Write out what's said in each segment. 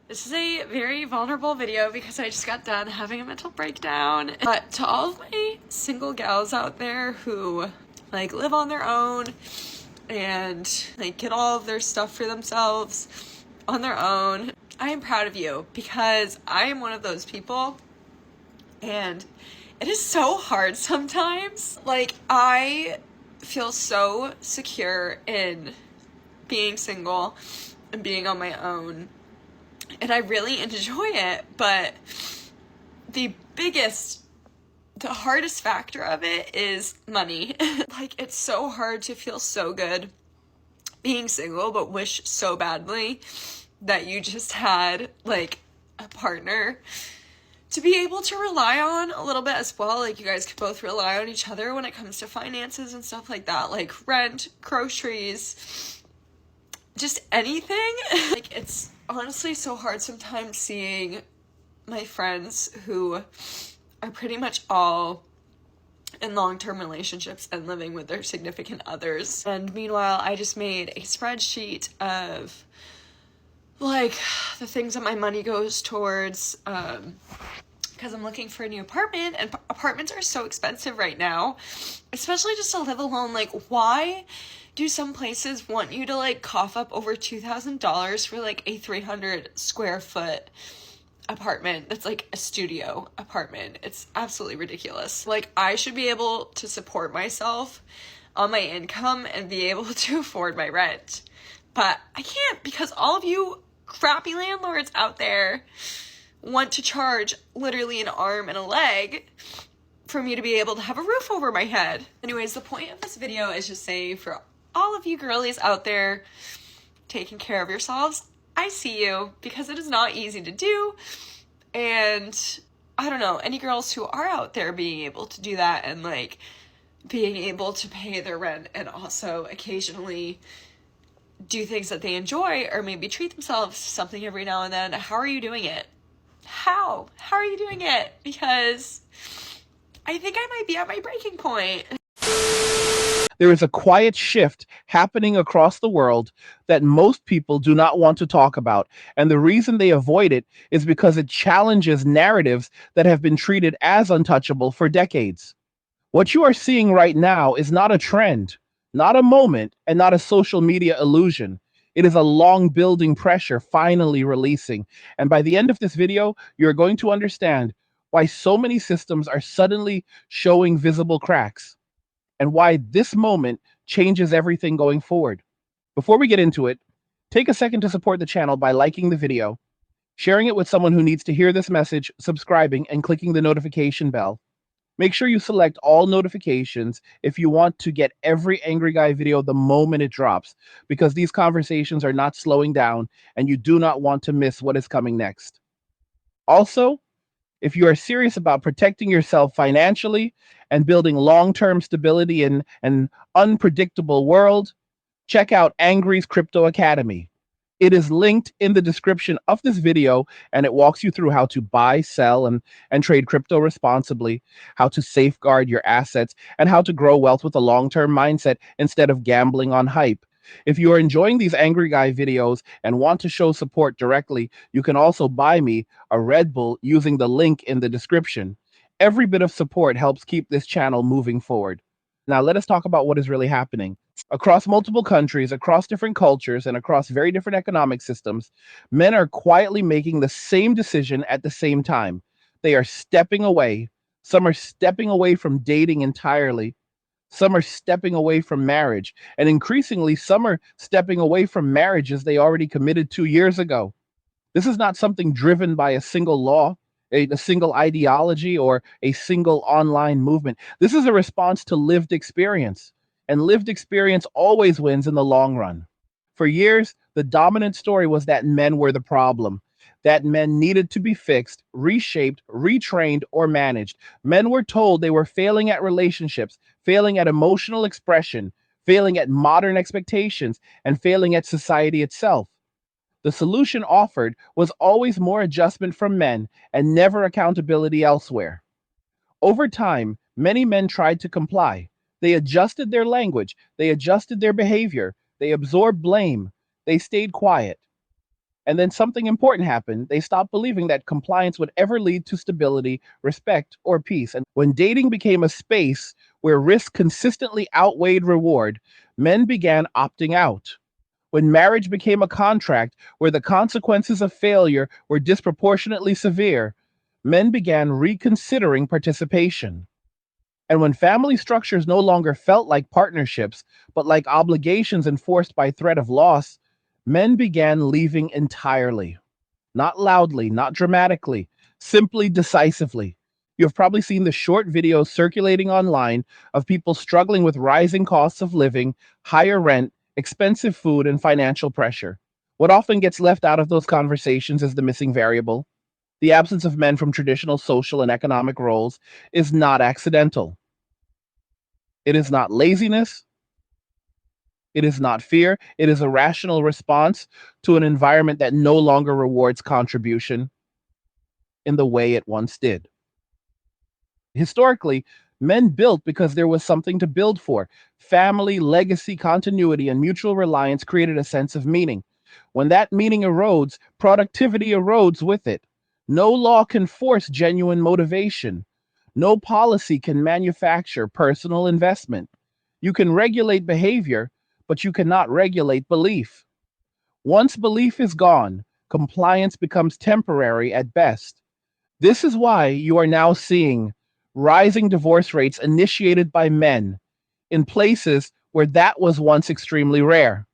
This is a very vulnerable video because I just got done having a mental breakdown. But to all of my single gals out there who like live on their own and like get all of their stuff for themselves on their own, I am proud of you because I am one of those people, and it is so hard sometimes. Like, I feel so secure in being single and being on my own, and I really enjoy it, but the hardest factor of it is money. Like, it's so hard to feel so good being single, but wish so badly that you just had, like, a partner to be able to rely on a little bit as well. Like, you guys could both rely on each other when it comes to finances and stuff like that, like rent, groceries, just anything. Like, it's honestly so hard sometimes seeing my friends who are pretty much all in long-term relationships and living with their significant others. And meanwhile, I just made a spreadsheet of like the things that my money goes towards, because I'm looking for a new apartment, and apartments are so expensive right now, especially just to live alone. Like, why do some places want you to like cough up over $2,000 for like a 300 square foot apartment that's like a studio apartment? It's absolutely ridiculous. Like, I should be able to support myself on my income and be able to afford my rent, but I can't because all of you crappy landlords out there want to charge literally an arm and a leg for me to be able to have a roof over my head. Anyways, the point of this video is just saying, for all of you girlies out there taking care of yourselves, I see you, because it is not easy to do. And I don't know, any girls who are out there being able to do that and like being able to pay their rent and also occasionally do things that they enjoy, or maybe treat themselves to something every now and then, how are you doing it? How are you doing it? Because I think I might be at my breaking point. There is a quiet shift happening across the world that most people do not want to talk about. And the reason they avoid it is because it challenges narratives that have been treated as untouchable for decades. What you are seeing right now is not a trend, not a moment, and not a social media illusion. It is a long building pressure finally releasing. And by the end of this video, you're going to understand why so many systems are suddenly showing visible cracks, and why this moment changes everything going forward. Before we get into it, take a second to support the channel by liking the video, sharing it with someone who needs to hear this message, subscribing, and clicking the notification bell. Make sure you select all notifications if you want to get every Angry Guy video the moment it drops, because these conversations are not slowing down and you do not want to miss what is coming next. Also, if you are serious about protecting yourself financially and building long-term stability in an unpredictable world, check out Angry's Crypto Academy. It is linked in the description of this video, and it walks you through how to buy, sell, and trade crypto responsibly, how to safeguard your assets, and how to grow wealth with a long-term mindset instead of gambling on hype. If you are enjoying these Angry Guy videos and want to show support directly, you can also buy me a Red Bull using the link in the description. Every bit of support helps keep this channel moving forward. Now, let us talk about what is really happening. Across multiple countries, across different cultures, and across very different economic systems, men are quietly making the same decision at the same time. They are stepping away. Some are stepping away from dating entirely. Some are stepping away from marriage. And increasingly, some are stepping away from marriages they already committed 2 years ago. This is not something driven by a single law, a single ideology, or a single online movement. This is a response to lived experience. And lived experience always wins in the long run. For years, the dominant story was that men were the problem, that men needed to be fixed, reshaped, retrained, or managed. Men were told they were failing at relationships, failing at emotional expression, failing at modern expectations, and failing at society itself. The solution offered was always more adjustment from men and never accountability elsewhere. Over time, many men tried to comply. They adjusted their language, they adjusted their behavior, they absorbed blame, they stayed quiet. And then something important happened. They stopped believing that compliance would ever lead to stability, respect, or peace. And when dating became a space where risk consistently outweighed reward, men began opting out. When marriage became a contract where the consequences of failure were disproportionately severe, men began reconsidering participation. And when family structures no longer felt like partnerships, but like obligations enforced by threat of loss, men began leaving entirely. Not loudly, not dramatically, simply decisively. You have probably seen the short videos circulating online of people struggling with rising costs of living, higher rent, expensive food, and financial pressure. What often gets left out of those conversations is the missing variable. The absence of men from traditional social and economic roles is not accidental. It is not laziness. It is not fear. It is a rational response to an environment that no longer rewards contribution in the way it once did. Historically, men built because there was something to build for. Family, legacy, continuity, and mutual reliance created a sense of meaning. When that meaning erodes, productivity erodes with it. No law can force genuine motivation. No policy can manufacture personal investment. You can regulate behavior, but you cannot regulate belief. Once belief is gone, compliance becomes temporary at best. This is why you are now seeing rising divorce rates initiated by men in places where that was once extremely rare.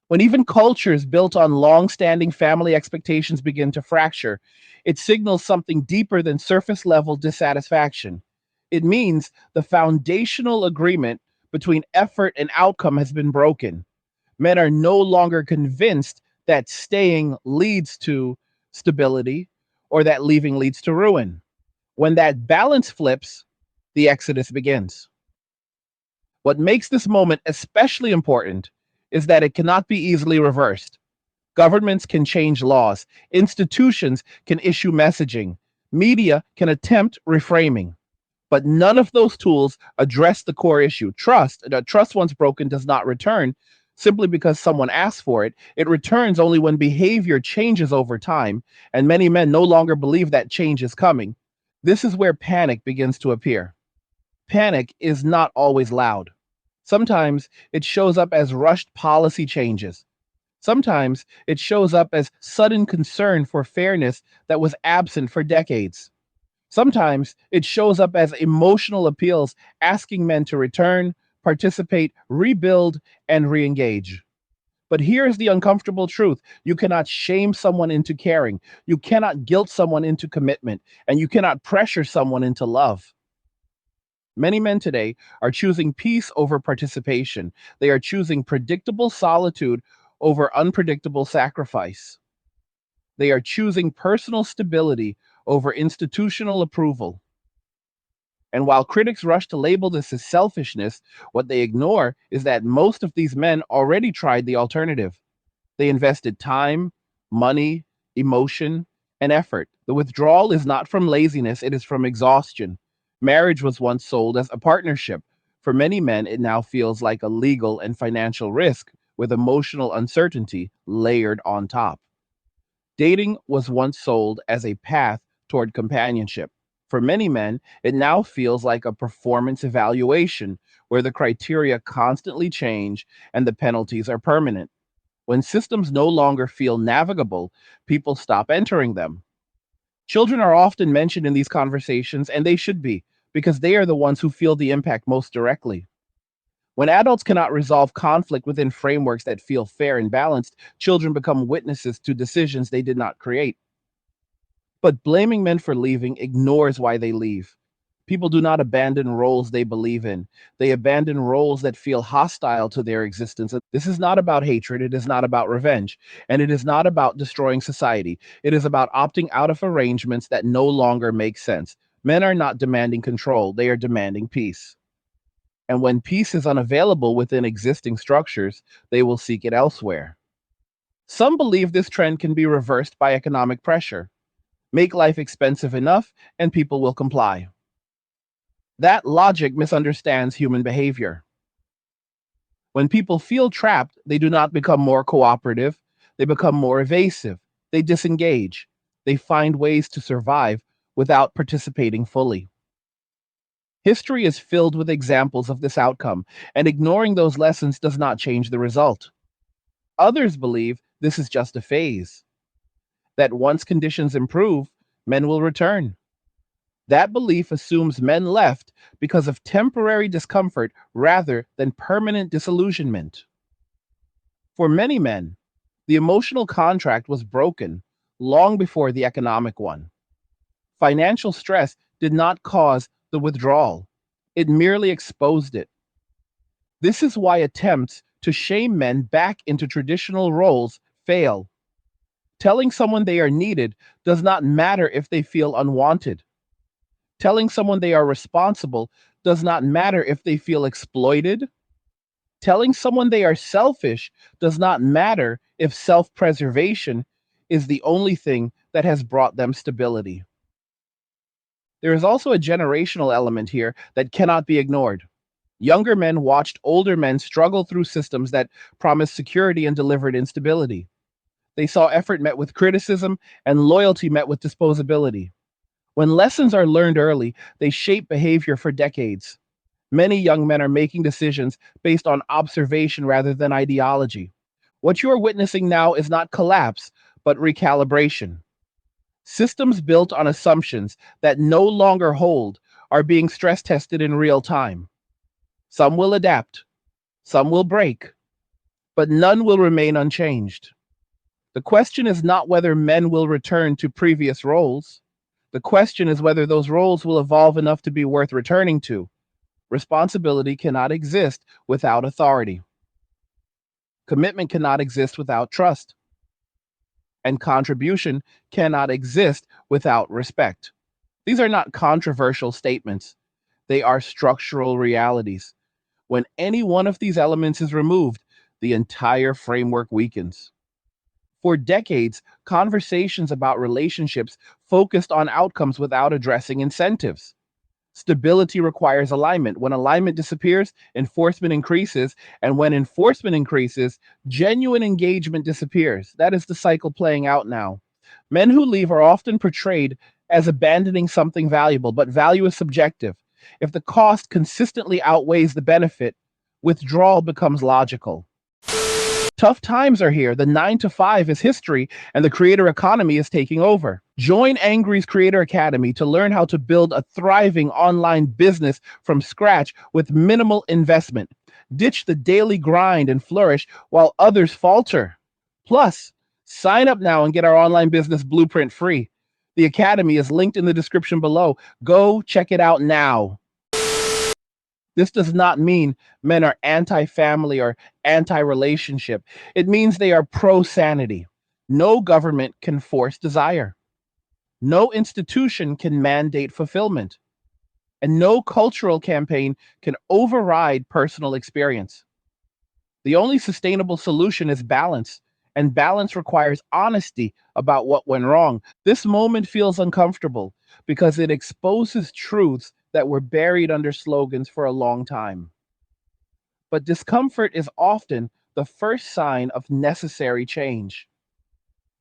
When even cultures built on long standing family expectations begin to fracture, it signals something deeper than surface level dissatisfaction. It means the foundational agreement between effort and outcome has been broken. Men are no longer convinced that staying leads to stability or that leaving leads to ruin. When that balance flips, the exodus begins. What makes this moment especially important is that it cannot be easily reversed. Governments can change laws, institutions can issue messaging, media can attempt reframing, but none of those tools address the core issue. Trust once broken does not return simply because someone asks for it. It returns only when behavior changes over time, and many men no longer believe that change is coming. This is where panic begins to appear. Panic is not always loud. Sometimes it shows up as rushed policy changes. Sometimes it shows up as sudden concern for fairness that was absent for decades. Sometimes it shows up as emotional appeals asking men to return, participate, rebuild, and re engage. But here's the uncomfortable truth: you cannot shame someone into caring, you cannot guilt someone into commitment, and you cannot pressure someone into love. Many men today are choosing peace over participation. They are choosing predictable solitude over unpredictable sacrifice. They are choosing personal stability over institutional approval. And while critics rush to label this as selfishness, what they ignore is that most of these men already tried the alternative. They invested time, money, emotion, and effort. The withdrawal is not from laziness, it is from exhaustion. Marriage was once sold as a partnership. For many men, it now feels like a legal and financial risk with emotional uncertainty layered on top. Dating was once sold as a path toward companionship. For many men, it now feels like a performance evaluation where the criteria constantly change and the penalties are permanent. When systems no longer feel navigable, people stop entering them. Children are often mentioned in these conversations, and they should be, because they are the ones who feel the impact most directly. When adults cannot resolve conflict within frameworks that feel fair and balanced, children become witnesses to decisions they did not create. But blaming men for leaving ignores why they leave. People do not abandon roles they believe in. They abandon roles that feel hostile to their existence. This is not about hatred. It is not about revenge. And it is not about destroying society. It is about opting out of arrangements that no longer make sense. Men are not demanding control, they are demanding peace. And when peace is unavailable within existing structures, they will seek it elsewhere. Some believe this trend can be reversed by economic pressure. Make life expensive enough, and people will comply. That logic misunderstands human behavior. When people feel trapped, they do not become more cooperative, They become more evasive. They disengage. They find ways to survive without participating fully. History is filled with examples of this outcome, and ignoring those lessons does not change the result. Others believe this is just a phase, that once conditions improve, men will return. That belief assumes men left because of temporary discomfort rather than permanent disillusionment. For many men, the emotional contract was broken long before the economic one. Financial stress did not cause the withdrawal, it merely exposed it. This is why attempts to shame men back into traditional roles fail. Telling someone they are needed does not matter if they feel unwanted. Telling someone they are responsible does not matter if they feel exploited. Telling someone they are selfish does not matter if self preservation is the only thing that has brought them stability. There is also a generational element here that cannot be ignored. Younger men watched older men struggle through systems that promised security and delivered instability. They saw effort met with criticism and loyalty met with disposability. When lessons are learned early, they shape behavior for decades. Many young men are making decisions based on observation rather than ideology. What you are witnessing now is not collapse, but recalibration. Systems built on assumptions that no longer hold are being stress tested in real time. Some will adapt, some will break, but none will remain unchanged. The question is not whether men will return to previous roles. The question is whether those roles will evolve enough to be worth returning to. Responsibility cannot exist without authority. Commitment cannot exist without trust. And contribution cannot exist without respect. These are not controversial statements. They are structural realities. When any one of these elements is removed, the entire framework weakens. For decades, conversations about relationships focused on outcomes without addressing incentives. Stability requires alignment. When alignment disappears, enforcement increases. And when enforcement increases, genuine engagement disappears. That is the cycle playing out now. Men who leave are often portrayed as abandoning something valuable, but value is subjective. If the cost consistently outweighs the benefit, withdrawal becomes logical. Tough times are here. The 9 to 5 is history, and the creator economy is taking over. Join Angry's Creator Academy to learn how to build a thriving online business from scratch with minimal investment. Ditch the daily grind and flourish while others falter. Plus, sign up now and get our online business blueprint free. The Academy is linked in the description below. Go check it out now. This does not mean men are anti family or anti relationship. It means they are pro sanity. No government can force desire, no institution can mandate fulfillment, and no cultural campaign can override personal experience. The only sustainable solution is balance, and balance requires honesty about what went wrong. This moment feels uncomfortable because it exposes truths that were buried under slogans for a long time. But discomfort is often the first sign of necessary change.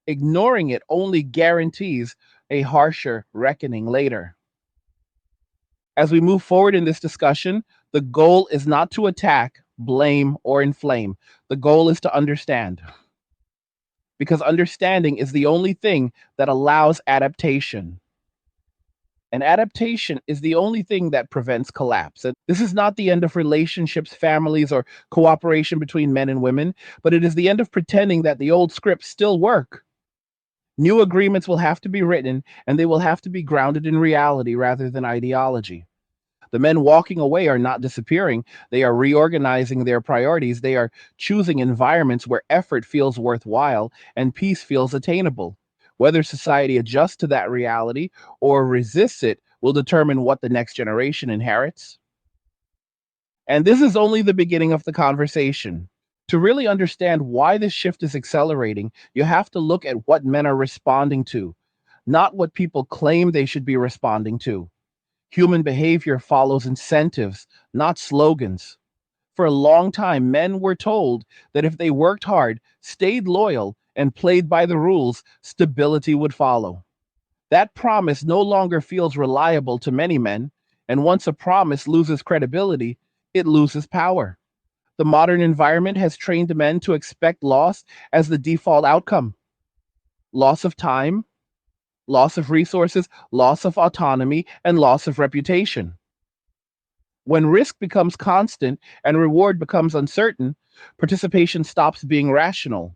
Ignoring it only guarantees a harsher reckoning later. As we move forward in this discussion, the goal is not to attack, blame, or inflame. The goal is to understand. Because understanding is the only thing that allows adaptation. And adaptation is the only thing that prevents collapse. And this is not the end of relationships, families, or cooperation between men and women, but it is the end of pretending that the old scripts still work. New agreements will have to be written, and they will have to be grounded in reality rather than ideology. The men walking away are not disappearing. They are reorganizing their priorities. They are choosing environments where effort feels worthwhile and peace feels attainable. Whether society adjusts to that reality or resists it will determine what the next generation inherits. And this is only the beginning of the conversation. To really understand why this shift is accelerating, you have to look at what men are responding to, not what people claim they should be responding to. Human behavior follows incentives, not slogans. For a long time, men were told that if they worked hard, stayed loyal, and played by the rules, stability would follow. That promise no longer feels reliable to many men, and once a promise loses credibility, it loses power. The modern environment has trained men to expect loss as the default outcome: loss of time, loss of resources, loss of autonomy, and loss of reputation. When risk becomes constant and reward becomes uncertain, participation stops being rational.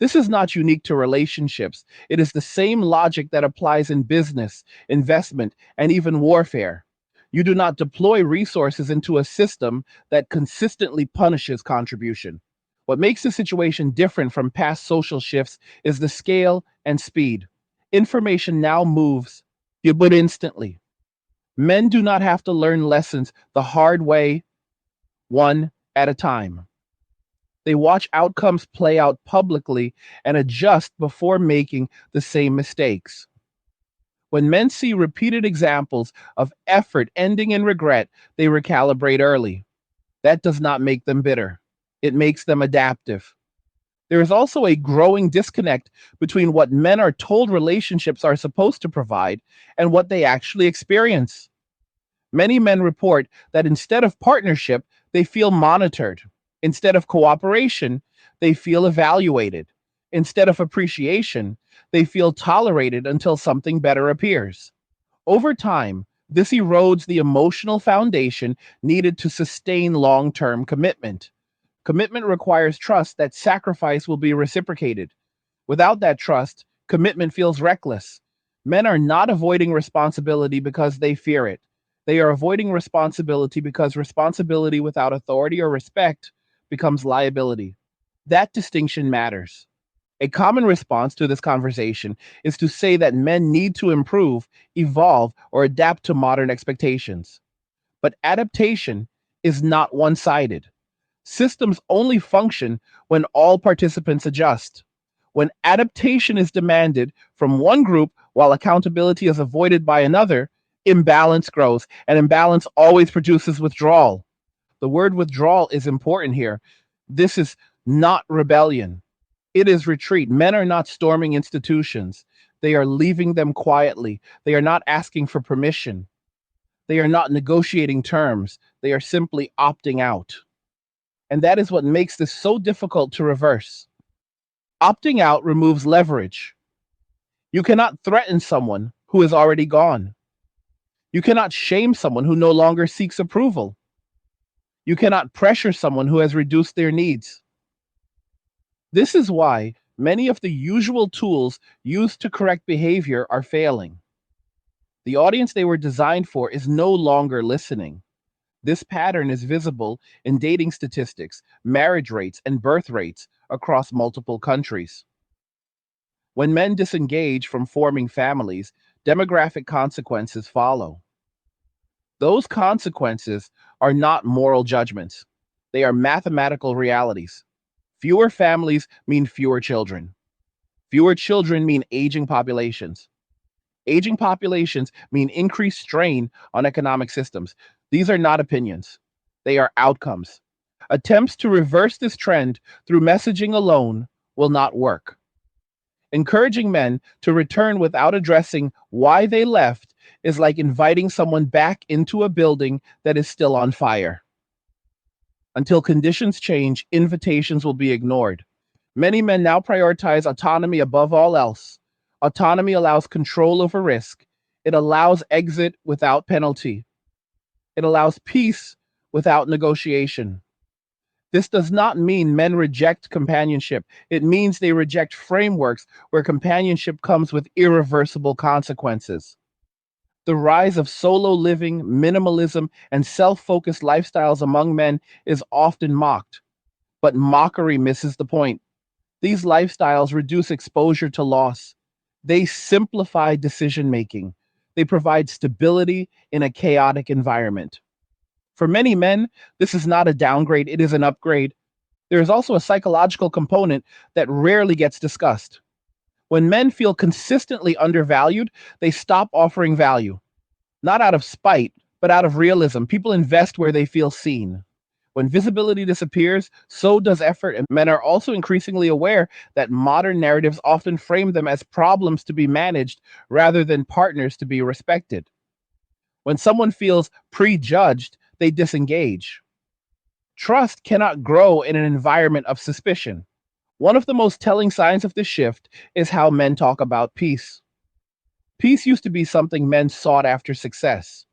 This is not unique to relationships. It is the same logic that applies in business, investment, and even warfare. You do not deploy resources into a system that consistently punishes contribution. What makes the situation different from past social shifts is the scale and speed. Information now moves, but instantly. Men do not have to learn lessons the hard way, one at a time. They watch outcomes play out publicly and adjust before making the same mistakes. When men see repeated examples of effort ending in regret, they recalibrate early. That does not make them bitter. It makes them adaptive. There is also a growing disconnect between what men are told relationships are supposed to provide and what they actually experience. Many men report that instead of partnership, they feel monitored. Instead of cooperation, they feel evaluated. Instead of appreciation, they feel tolerated until something better appears. Over time, this erodes the emotional foundation needed to sustain long term commitment. Commitment requires trust that sacrifice will be reciprocated. Without that trust, commitment feels reckless. Men are not avoiding responsibility because they fear it. They are avoiding responsibility because responsibility without authority or respect becomes liability. That distinction matters. A common response to this conversation is to say that men need to improve, evolve, or adapt to modern expectations. But adaptation is not one sided. Systems only function when all participants adjust. When adaptation is demanded from one group while accountability is avoided by another, imbalance grows, and imbalance always produces withdrawal. The word withdrawal is important here. This is not rebellion, it is retreat. Men are not storming institutions, they are leaving them quietly. They are not asking for permission, they are not negotiating terms, they are simply opting out. And that is what makes this so difficult to reverse. Opting out removes leverage. You cannot threaten someone who is already gone. You cannot shame someone who no longer seeks approval. You cannot pressure someone who has reduced their needs. This is why many of the usual tools used to correct behavior are failing. The audience they were designed for is no longer listening. This pattern is visible in dating statistics, marriage rates, and birth rates across multiple countries. When men disengage from forming families, demographic consequences follow. Those consequences are not moral judgments, they are mathematical realities. Fewer families mean fewer children. Fewer children mean aging populations. Aging populations mean increased strain on economic systems. These are not opinions, they are outcomes. Attempts to reverse this trend through messaging alone will not work. Encouraging men to return without addressing why they left is like inviting someone back into a building that is still on fire. Until conditions change, invitations will be ignored. Many men now prioritize autonomy above all else. Autonomy allows control over risk. It allows exit without penalty. It allows peace without negotiation. This does not mean men reject companionship. It means they reject frameworks where companionship comes with irreversible consequences. The rise of solo living, minimalism, and self focused lifestyles among men is often mocked, but mockery misses the point. These lifestyles reduce exposure to loss. They simplify decision making. They provide stability in a chaotic environment. For many men, this is not a downgrade, it is an upgrade. There is also a psychological component that rarely gets discussed. When men feel consistently undervalued, they stop offering value, not out of spite, but out of realism. People invest where they feel seen. When visibility disappears, so does effort, and men are also increasingly aware that modern narratives often frame them as problems to be managed rather than partners to be respected. When someone feels prejudged, they disengage. Trust cannot grow in an environment of suspicion. One of the most telling signs of this shift is how men talk about peace. Peace used to be something men sought after success.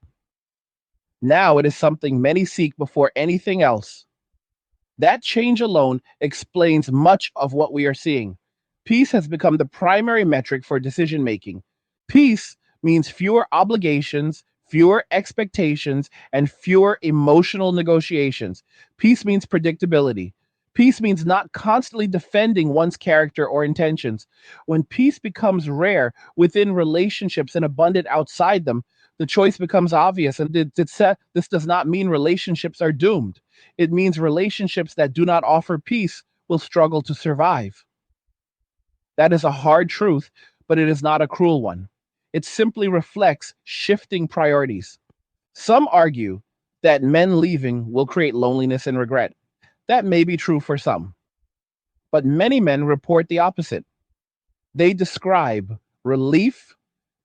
Now it is something many seek before anything else. That change alone explains much of what we are seeing. Peace has become the primary metric for decision making. Peace means fewer obligations, fewer expectations, and fewer emotional negotiations. Peace means predictability. Peace means not constantly defending one's character or intentions. When peace becomes rare within relationships and abundant outside them, the choice becomes obvious. And this does not mean relationships are doomed. It means relationships that do not offer peace will struggle to survive. That is a hard truth, but it is not a cruel one. It simply reflects shifting priorities. Some argue that men leaving will create loneliness and regret. That may be true for some, but many men report the opposite. They describe relief,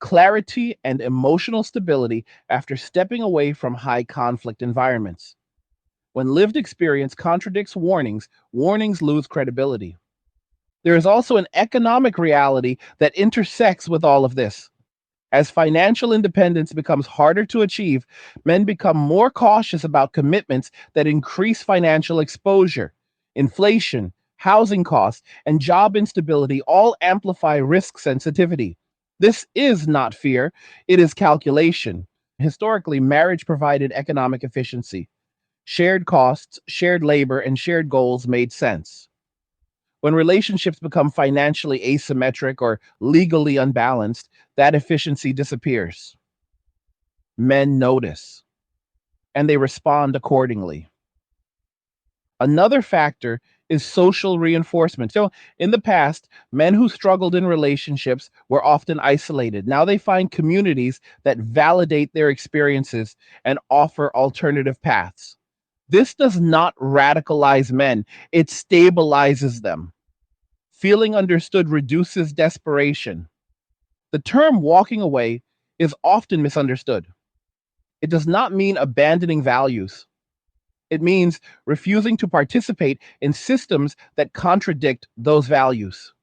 clarity, and emotional stability after stepping away from high conflict environments. When lived experience contradicts warnings, warnings lose credibility. There is also an economic reality that intersects with all of this. As financial independence becomes harder to achieve, men become more cautious about commitments that increase financial exposure. Inflation, housing costs, and job instability all amplify risk sensitivity. This is not fear, it is calculation. Historically, marriage provided economic efficiency. Shared costs, shared labor, and shared goals made sense. When relationships become financially asymmetric or legally unbalanced, that efficiency disappears. Men notice and they respond accordingly. Another factor is social reinforcement. So, in the past, men who struggled in relationships were often isolated. Now they find communities that validate their experiences and offer alternative paths. This does not radicalize men, it stabilizes them. Feeling understood reduces desperation. The term walking away is often misunderstood. It does not mean abandoning values. It means refusing to participate in systems that contradict those values.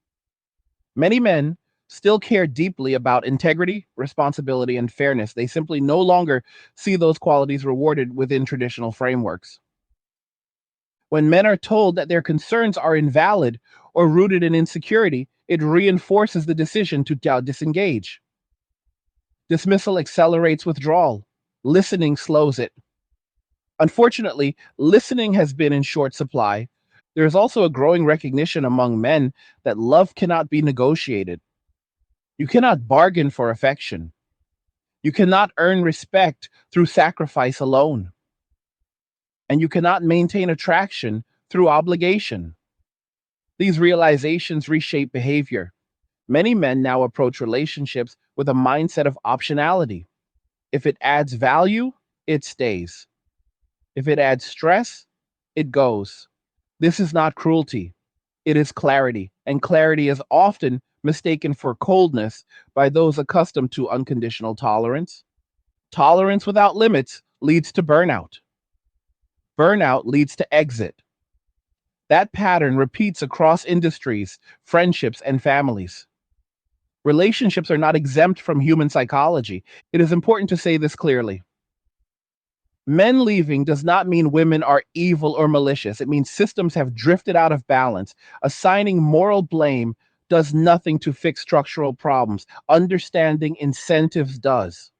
Many men still care deeply about integrity, responsibility, and fairness. They simply no longer see those qualities rewarded within traditional frameworks. When men are told that their concerns are invalid or rooted in insecurity, it reinforces the decision to disengage. Dismissal accelerates withdrawal. Listening slows it. Unfortunately, listening has been in short supply. There is also a growing recognition among men that love cannot be negotiated. You cannot bargain for affection. You cannot earn respect through sacrifice alone. And you cannot maintain attraction through obligation. These realizations reshape behavior. Many men now approach relationships with a mindset of optionality. If it adds value, it stays. If it adds stress, it goes. This is not cruelty, it is clarity, and clarity is often mistaken for coldness by those accustomed to unconditional tolerance. Tolerance without limits leads to burnout. Burnout leads to exit. That pattern repeats across industries, friendships, and families. Relationships are not exempt from human psychology. It is important to say this clearly. Men leaving does not mean women are evil or malicious. It means systems have drifted out of balance. Assigning moral blame does nothing to fix structural problems. Understanding incentives does.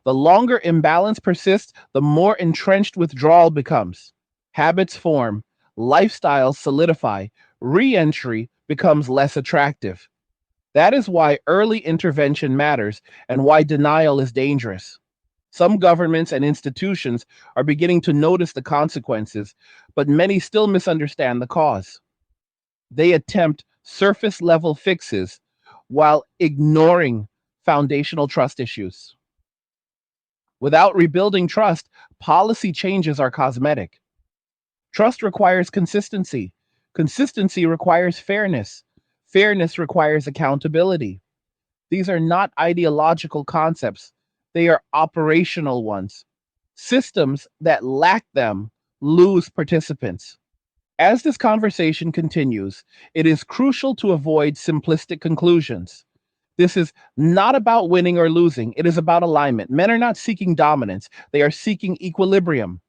The longer imbalance persists, the more entrenched withdrawal becomes. Habits form, lifestyles solidify, re entry becomes less attractive. That is why early intervention matters and why denial is dangerous. Some governments and institutions are beginning to notice the consequences, but many still misunderstand the cause. They attempt surface level fixes while ignoring foundational trust issues. Without rebuilding trust, policy changes are cosmetic. Trust requires consistency. Consistency requires fairness. Fairness requires accountability. These are not ideological concepts, they are operational ones. Systems that lack them lose participants. As this conversation continues, it is crucial to avoid simplistic conclusions. This is not about winning or losing, it is about alignment. Men are not seeking dominance, they are seeking equilibrium.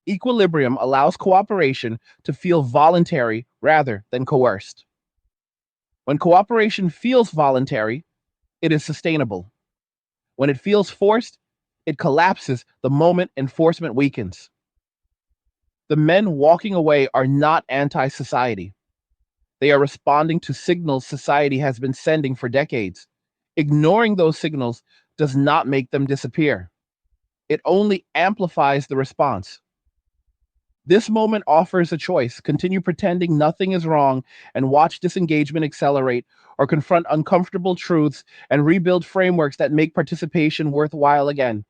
Equilibrium allows cooperation to feel voluntary rather than coerced. When cooperation feels voluntary, it is sustainable. When it feels forced, it collapses the moment enforcement weakens. The men walking away are not anti society. They are responding to signals society has been sending for decades. Ignoring those signals does not make them disappear, it only amplifies the response. This moment offers a choice: continue pretending nothing is wrong and watch disengagement accelerate, or confront uncomfortable truths and rebuild frameworks that make participation worthwhile again.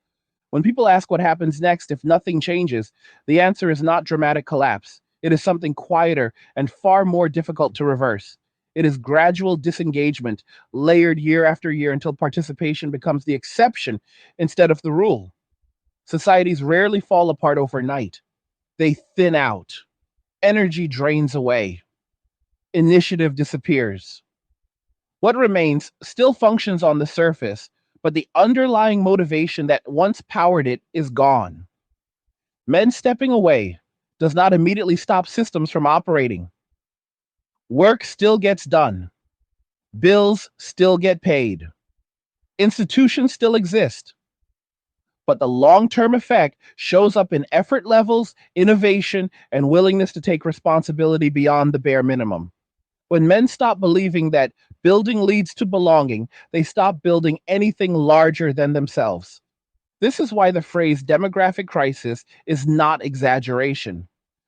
When people ask what happens next if nothing changes, the answer is not dramatic collapse. It is something quieter and far more difficult to reverse. It is gradual disengagement, layered year after year until participation becomes the exception instead of the rule. Societies rarely fall apart overnight. They thin out. Energy drains away. Initiative disappears. What remains still functions on the surface, but the underlying motivation that once powered it is gone. Men stepping away does not immediately stop systems from operating. Work still gets done. Bills still get paid. Institutions still exist. But the long term effect shows up in effort levels, innovation, and willingness to take responsibility beyond the bare minimum. When men stop believing that building leads to belonging, they stop building anything larger than themselves. This is why the phrase demographic crisis is not exaggeration.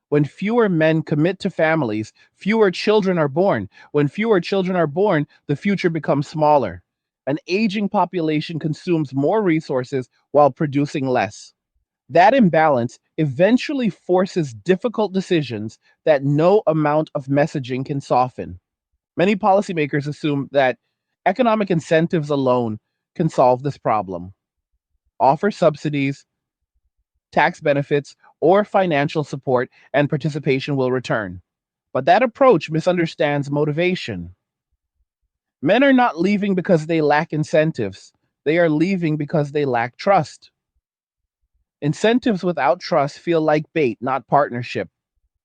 When fewer men commit to families, fewer children are born. When fewer children are born, the future becomes smaller. An aging population consumes more resources while producing less. That imbalance eventually forces difficult decisions that no amount of messaging can soften. Many policymakers assume that economic incentives alone can solve this problem. Offer subsidies, tax benefits, or financial support, and participation will return. But that approach misunderstands motivation. Men are not leaving because they lack incentives, they are leaving because they lack trust. Incentives without trust feel like bait, not partnership.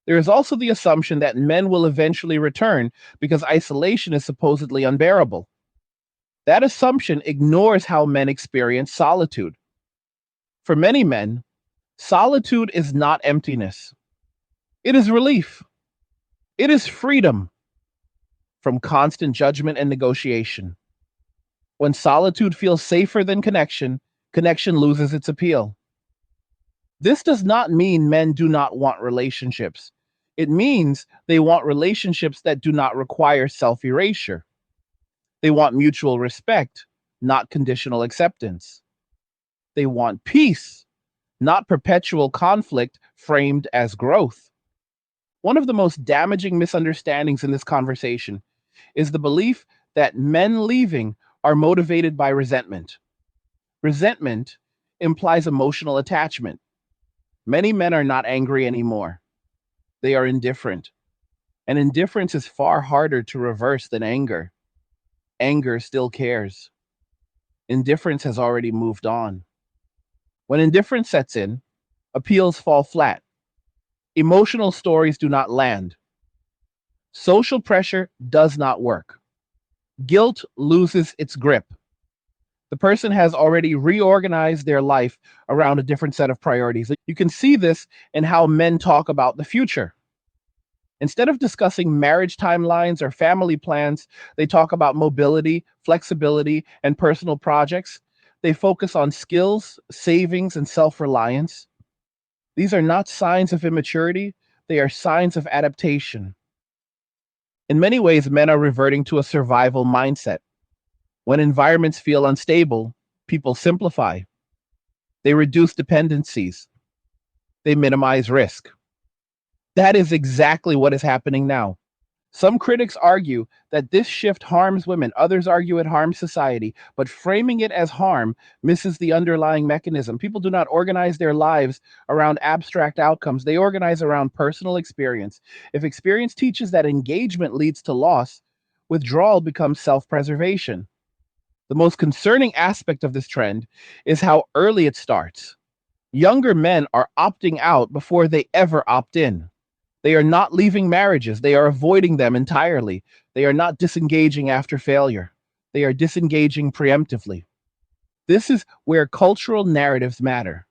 There is also the assumption that men will eventually return because isolation is supposedly unbearable. That assumption ignores how men experience solitude. For many men, solitude is not emptiness, it is relief, it is freedom from constant judgment and negotiation. When solitude feels safer than connection, connection loses its appeal. This does not mean men do not want relationships. It means they want relationships that do not require self erasure. They want mutual respect, not conditional acceptance. They want peace, not perpetual conflict framed as growth. One of the most damaging misunderstandings in this conversation is the belief that men leaving are motivated by resentment. Resentment implies emotional attachment. Many men are not angry anymore, they are indifferent. And indifference is far harder to reverse than anger. Anger still cares. Indifference has already moved on. When indifference sets in, appeals fall flat. Emotional stories do not land. Social pressure does not work. Guilt loses its grip. The person has already reorganized their life around a different set of priorities. You can see this in how men talk about the future. Instead of discussing marriage timelines or family plans, they talk about mobility, flexibility, and personal projects. They focus on skills, savings, and self reliance. These are not signs of immaturity, they are signs of adaptation. In many ways, men are reverting to a survival mindset. When environments feel unstable, people simplify. They reduce dependencies. They minimize risk. That is exactly what is happening now. Some critics argue that this shift harms women, others argue it harms society, but framing it as harm misses the underlying mechanism. People do not organize their lives around abstract outcomes, they organize around personal experience. If experience teaches that engagement leads to loss, withdrawal becomes self preservation. The most concerning aspect of this trend is how early it starts. Younger men are opting out before they ever opt in. They are not leaving marriages, they are avoiding them entirely. They are not disengaging after failure, they are disengaging preemptively. This is where cultural narratives matter.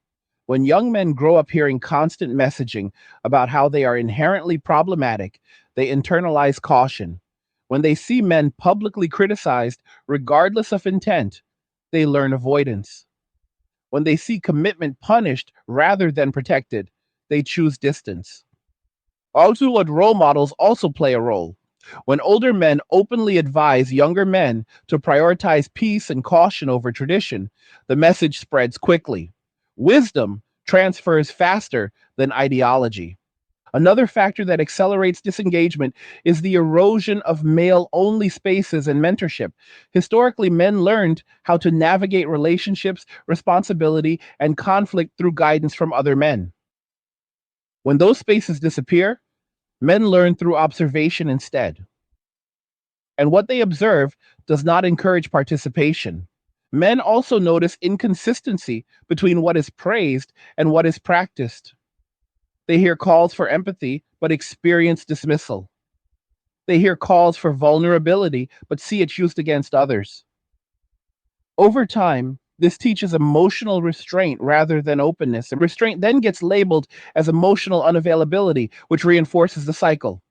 When young men grow up hearing constant messaging about how they are inherently problematic, they internalize caution. When they see men publicly criticized, regardless of intent, they learn avoidance. When they see commitment punished rather than protected, they choose distance. Alternate role models also play a role. When older men openly advise younger men to prioritize peace and caution over tradition, the message spreads quickly. Wisdom transfers faster than ideology. Another factor that accelerates disengagement is the erosion of male only spaces and mentorship. Historically, men learned how to navigate relationships, responsibility, and conflict through guidance from other men. When those spaces disappear, men learn through observation instead. And what they observe does not encourage participation. Men also notice inconsistency between what is praised and what is practiced. They hear calls for empathy, but experience dismissal. They hear calls for vulnerability, but see it used against others. Over time, this teaches emotional restraint rather than openness, and restraint then gets labeled as emotional unavailability, which reinforces the cycle.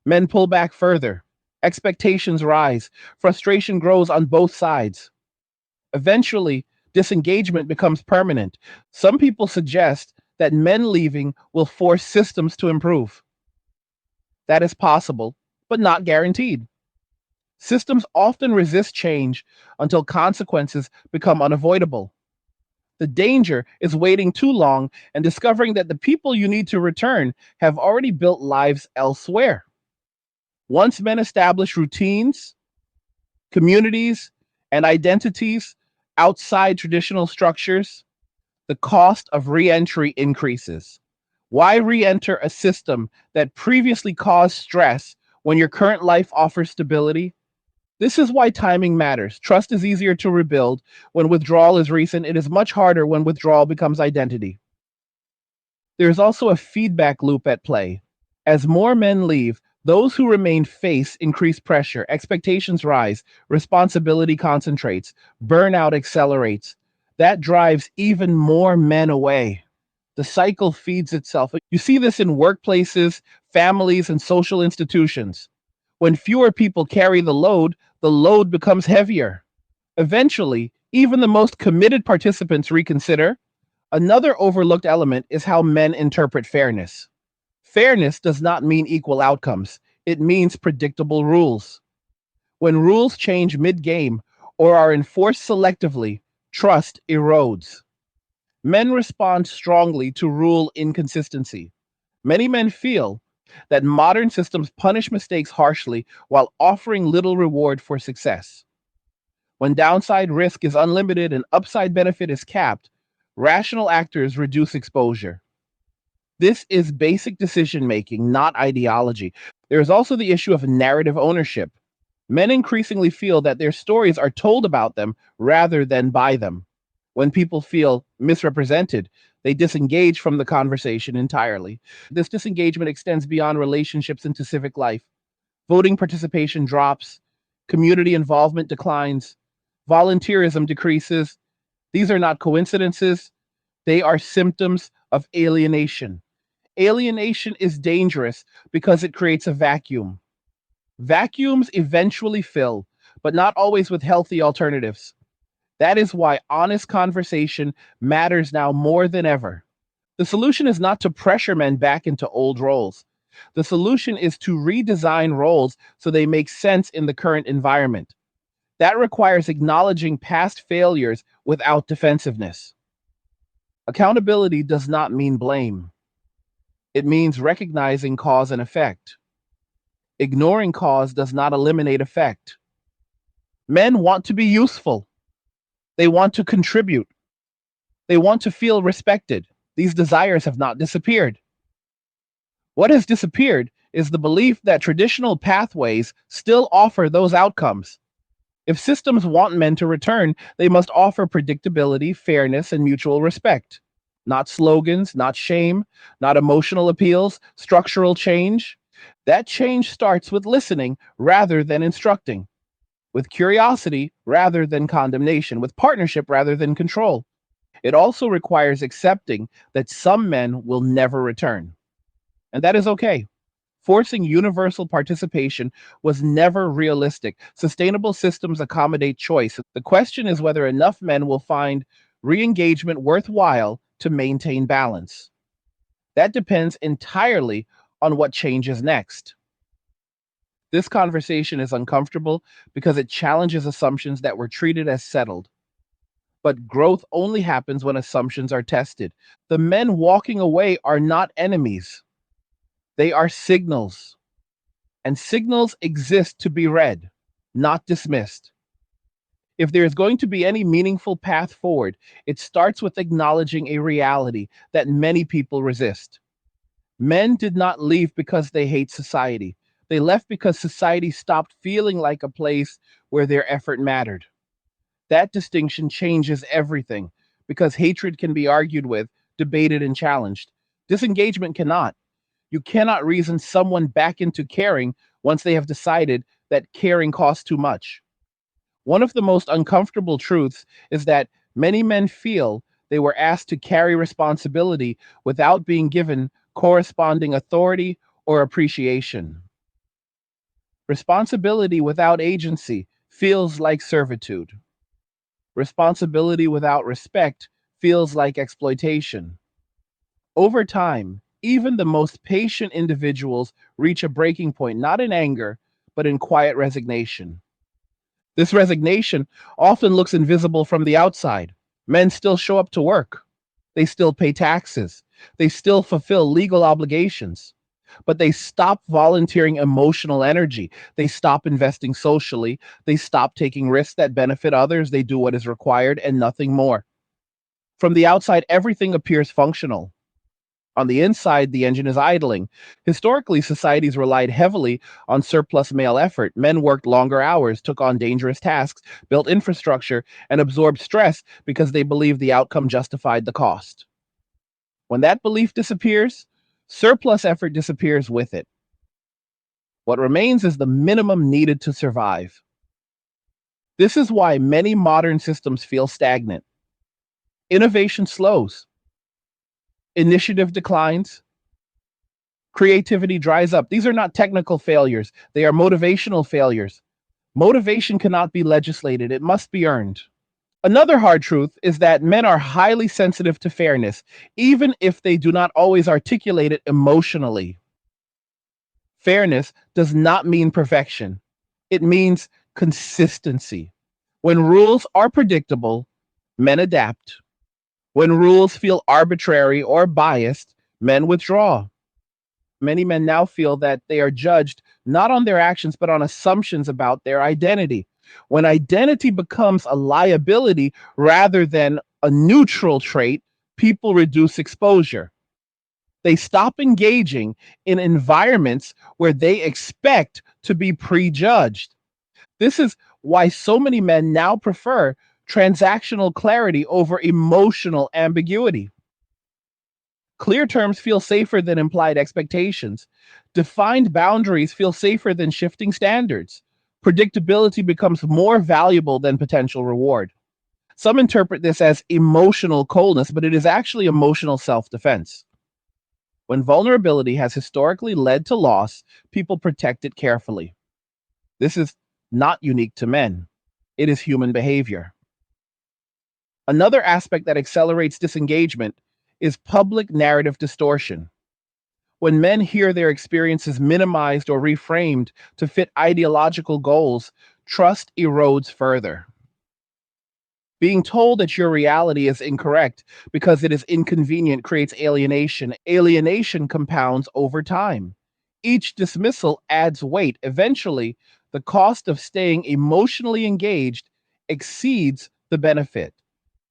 Men pull back further. Expectations rise. Frustration grows on both sides. Eventually, disengagement becomes permanent. Some people suggest that men leaving will force systems to improve. That is possible, but not guaranteed. Systems often resist change until consequences become unavoidable. The danger is waiting too long and discovering that the people you need to return have already built lives elsewhere. Once men establish routines, communities, and identities outside traditional structures, the cost of reentry increases. Why re enter a system that previously caused stress when your current life offers stability? This is why timing matters. Trust is easier to rebuild when withdrawal is recent. It is much harder when withdrawal becomes identity. There is also a feedback loop at play. As more men leave, those who remain face increased pressure, expectations rise, responsibility concentrates, burnout accelerates. That drives even more men away. The cycle feeds itself. You see this in workplaces, families, and social institutions. When fewer people carry the load becomes heavier. Eventually, even the most committed participants reconsider. Another overlooked element is how men interpret fairness. Fairness does not mean equal outcomes, it means predictable rules. When rules change mid game or are enforced selectively, trust erodes. Men respond strongly to rule inconsistency. Many men feel that modern systems punish mistakes harshly while offering little reward for success. When downside risk is unlimited and upside benefit is capped, rational actors reduce exposure. This is basic decision making, not ideology. There is also the issue of narrative ownership. Men increasingly feel that their stories are told about them rather than by them. When people feel misrepresented, they disengage from the conversation entirely. This disengagement extends beyond relationships into civic life. Voting participation drops, community involvement declines, volunteerism decreases. These are not coincidences, they are symptoms of alienation. Alienation is dangerous because it creates a vacuum. Vacuums eventually fill, but not always with healthy alternatives. That is why honest conversation matters now more than ever. The solution is not to pressure men back into old roles. The solution is to redesign roles so they make sense in the current environment. That requires acknowledging past failures without defensiveness. Accountability does not mean blame. It means recognizing cause and effect. Ignoring cause does not eliminate effect. Men want to be useful. They want to contribute. They want to feel respected. These desires have not disappeared. What has disappeared is the belief that traditional pathways still offer those outcomes. If systems want men to return, they must offer predictability, fairness, and mutual respect. Not slogans, not shame, not emotional appeals, structural change. That change starts with listening rather than instructing, with curiosity rather than condemnation, with partnership rather than control. It also requires accepting that some men will never return. And that is okay. Forcing universal participation was never realistic. Sustainable systems accommodate choice. The question is whether enough men will find re engagement worthwhile to maintain balance. That depends entirely on what changes next. This conversation is uncomfortable because it challenges assumptions that were treated as settled. But growth only happens when assumptions are tested. The men walking away are not enemies, they are signals. And signals exist to be read, not dismissed. If there is going to be any meaningful path forward, it starts with acknowledging a reality that many people resist. Men did not leave because they hate society. They left because society stopped feeling like a place where their effort mattered. That distinction changes everything because hatred can be argued with, debated, and challenged. Disengagement cannot. You cannot reason someone back into caring once they have decided that caring costs too much. One of the most uncomfortable truths is that many men feel they were asked to carry responsibility without being given corresponding authority or appreciation. Responsibility without agency feels like servitude. Responsibility without respect feels like exploitation. Over time, even the most patient individuals reach a breaking point, not in anger, but in quiet resignation. This resignation often looks invisible from the outside. Men still show up to work, they still pay taxes, they still fulfill legal obligations, but they stop volunteering emotional energy. They stop investing socially. They stop taking risks that benefit others. They do what is required and nothing more. From the outside, everything appears functional. On the inside, the engine is idling. Historically, societies relied heavily on surplus male effort. Men worked longer hours, took on dangerous tasks, built infrastructure, and absorbed stress because they believed the outcome justified the cost. When that belief disappears, surplus effort disappears with it. What remains is the minimum needed to survive. This is why many modern systems feel stagnant. Innovation slows, initiative declines, creativity dries up. These are not technical failures, they are motivational failures. Motivation cannot be legislated, it must be earned. Another hard truth is that men are highly sensitive to fairness, even if they do not always articulate it emotionally. Fairness does not mean perfection, it means consistency. When rules are predictable, men adapt. When rules feel arbitrary or biased, men withdraw. Many men now feel that they are judged not on their actions, but on assumptions about their identity. When identity becomes a liability rather than a neutral trait, people reduce exposure. They stop engaging in environments where they expect to be prejudged. This is why so many men now prefer transactional clarity over emotional ambiguity. Clear terms feel safer than implied expectations. Defined boundaries feel safer than shifting standards. Predictability becomes more valuable than potential reward. Some interpret this as emotional coldness, but it is actually emotional self defense. When vulnerability has historically led to loss, people protect it carefully. This is not unique to men, it is human behavior. Another aspect that accelerates disengagement is public narrative distortion. When men hear their experiences minimized or reframed to fit ideological goals, trust erodes further. Being told that your reality is incorrect because it is inconvenient creates alienation. Alienation compounds over time. Each dismissal adds weight. Eventually, the cost of staying emotionally engaged exceeds the benefit.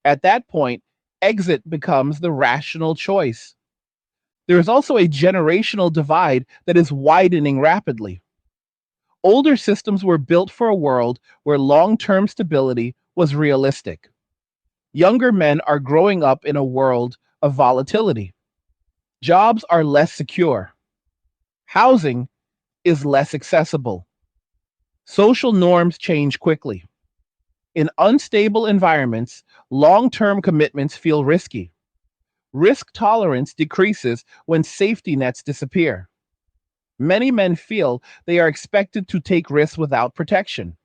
At that point, exit becomes the rational choice. There is also a generational divide that is widening rapidly. Older systems were built for a world where long term stability was realistic. Younger men are growing up in a world of volatility. Jobs are less secure. Housing is less accessible. Social norms change quickly. In unstable environments, long term commitments feel risky. Risk tolerance decreases when safety nets disappear. Many men feel they are expected to take risks without protection.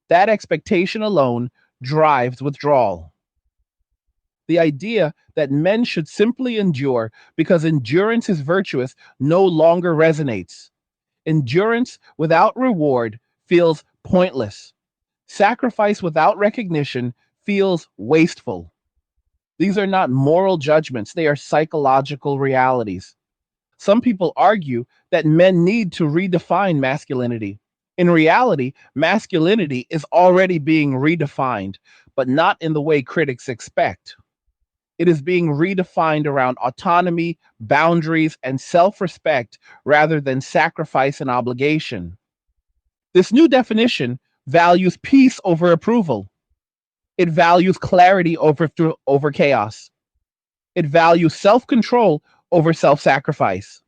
That expectation alone drives withdrawal. The idea that men should simply endure because endurance is virtuous no longer resonates. Endurance without reward feels pointless. Sacrifice without recognition feels wasteful. These are not moral judgments, they are psychological realities. Some people argue that men need to redefine masculinity. In reality, masculinity is already being redefined, but not in the way critics expect. It is being redefined around autonomy, boundaries, and self respect rather than sacrifice and obligation. This new definition values peace over approval. It values clarity over chaos. It values self control over self sacrifice.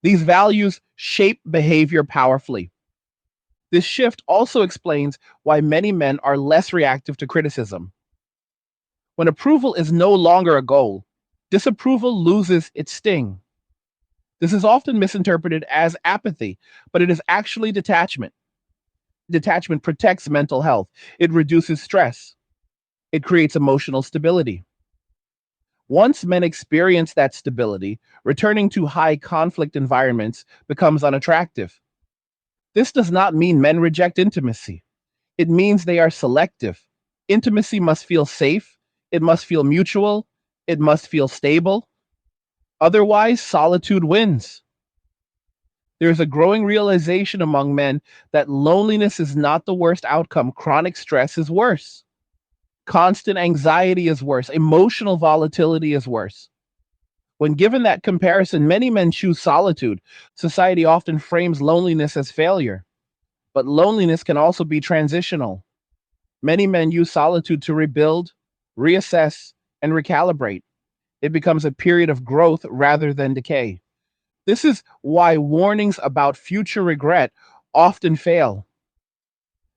These values shape behavior powerfully. This shift also explains why many men are less reactive to criticism. When approval is no longer a goal, disapproval loses its sting. This is often misinterpreted as apathy, but it is actually detachment. Detachment protects mental health, it reduces stress, it creates emotional stability. Once men experience that stability, returning to high conflict environments becomes unattractive. This does not mean men reject intimacy. It means they are selective. Intimacy must feel safe, it must feel mutual, it must feel stable. Otherwise, solitude wins. There is a growing realization among men that loneliness is not the worst outcome. Chronic stress is worse. Constant anxiety is worse. Emotional volatility is worse. When given that comparison, many men choose solitude. Society often frames loneliness as failure, but loneliness can also be transitional. Many men use solitude to rebuild, reassess, and recalibrate. It becomes a period of growth rather than decay. This is why warnings about future regret often fail.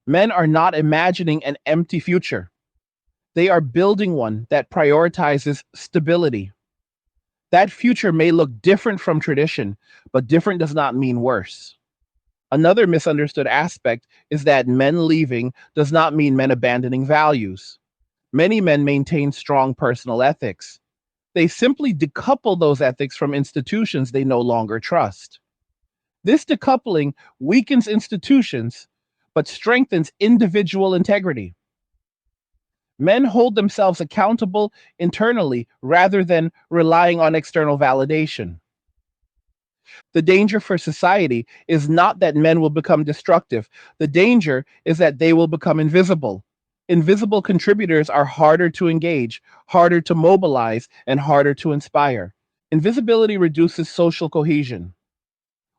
Men are not imagining an empty future. They are building one that prioritizes stability. That future may look different from tradition, but different does not mean worse. Another misunderstood aspect is that men leaving does not mean men abandoning values. Many men maintain strong personal ethics. They simply decouple those ethics from institutions they no longer trust. This decoupling weakens institutions, but strengthens individual integrity. Men hold themselves accountable internally rather than relying on external validation. The danger for society is not that men will become destructive. The danger is that they will become invisible. Invisible contributors are harder to engage, harder to mobilize, and harder to inspire. Invisibility reduces social cohesion.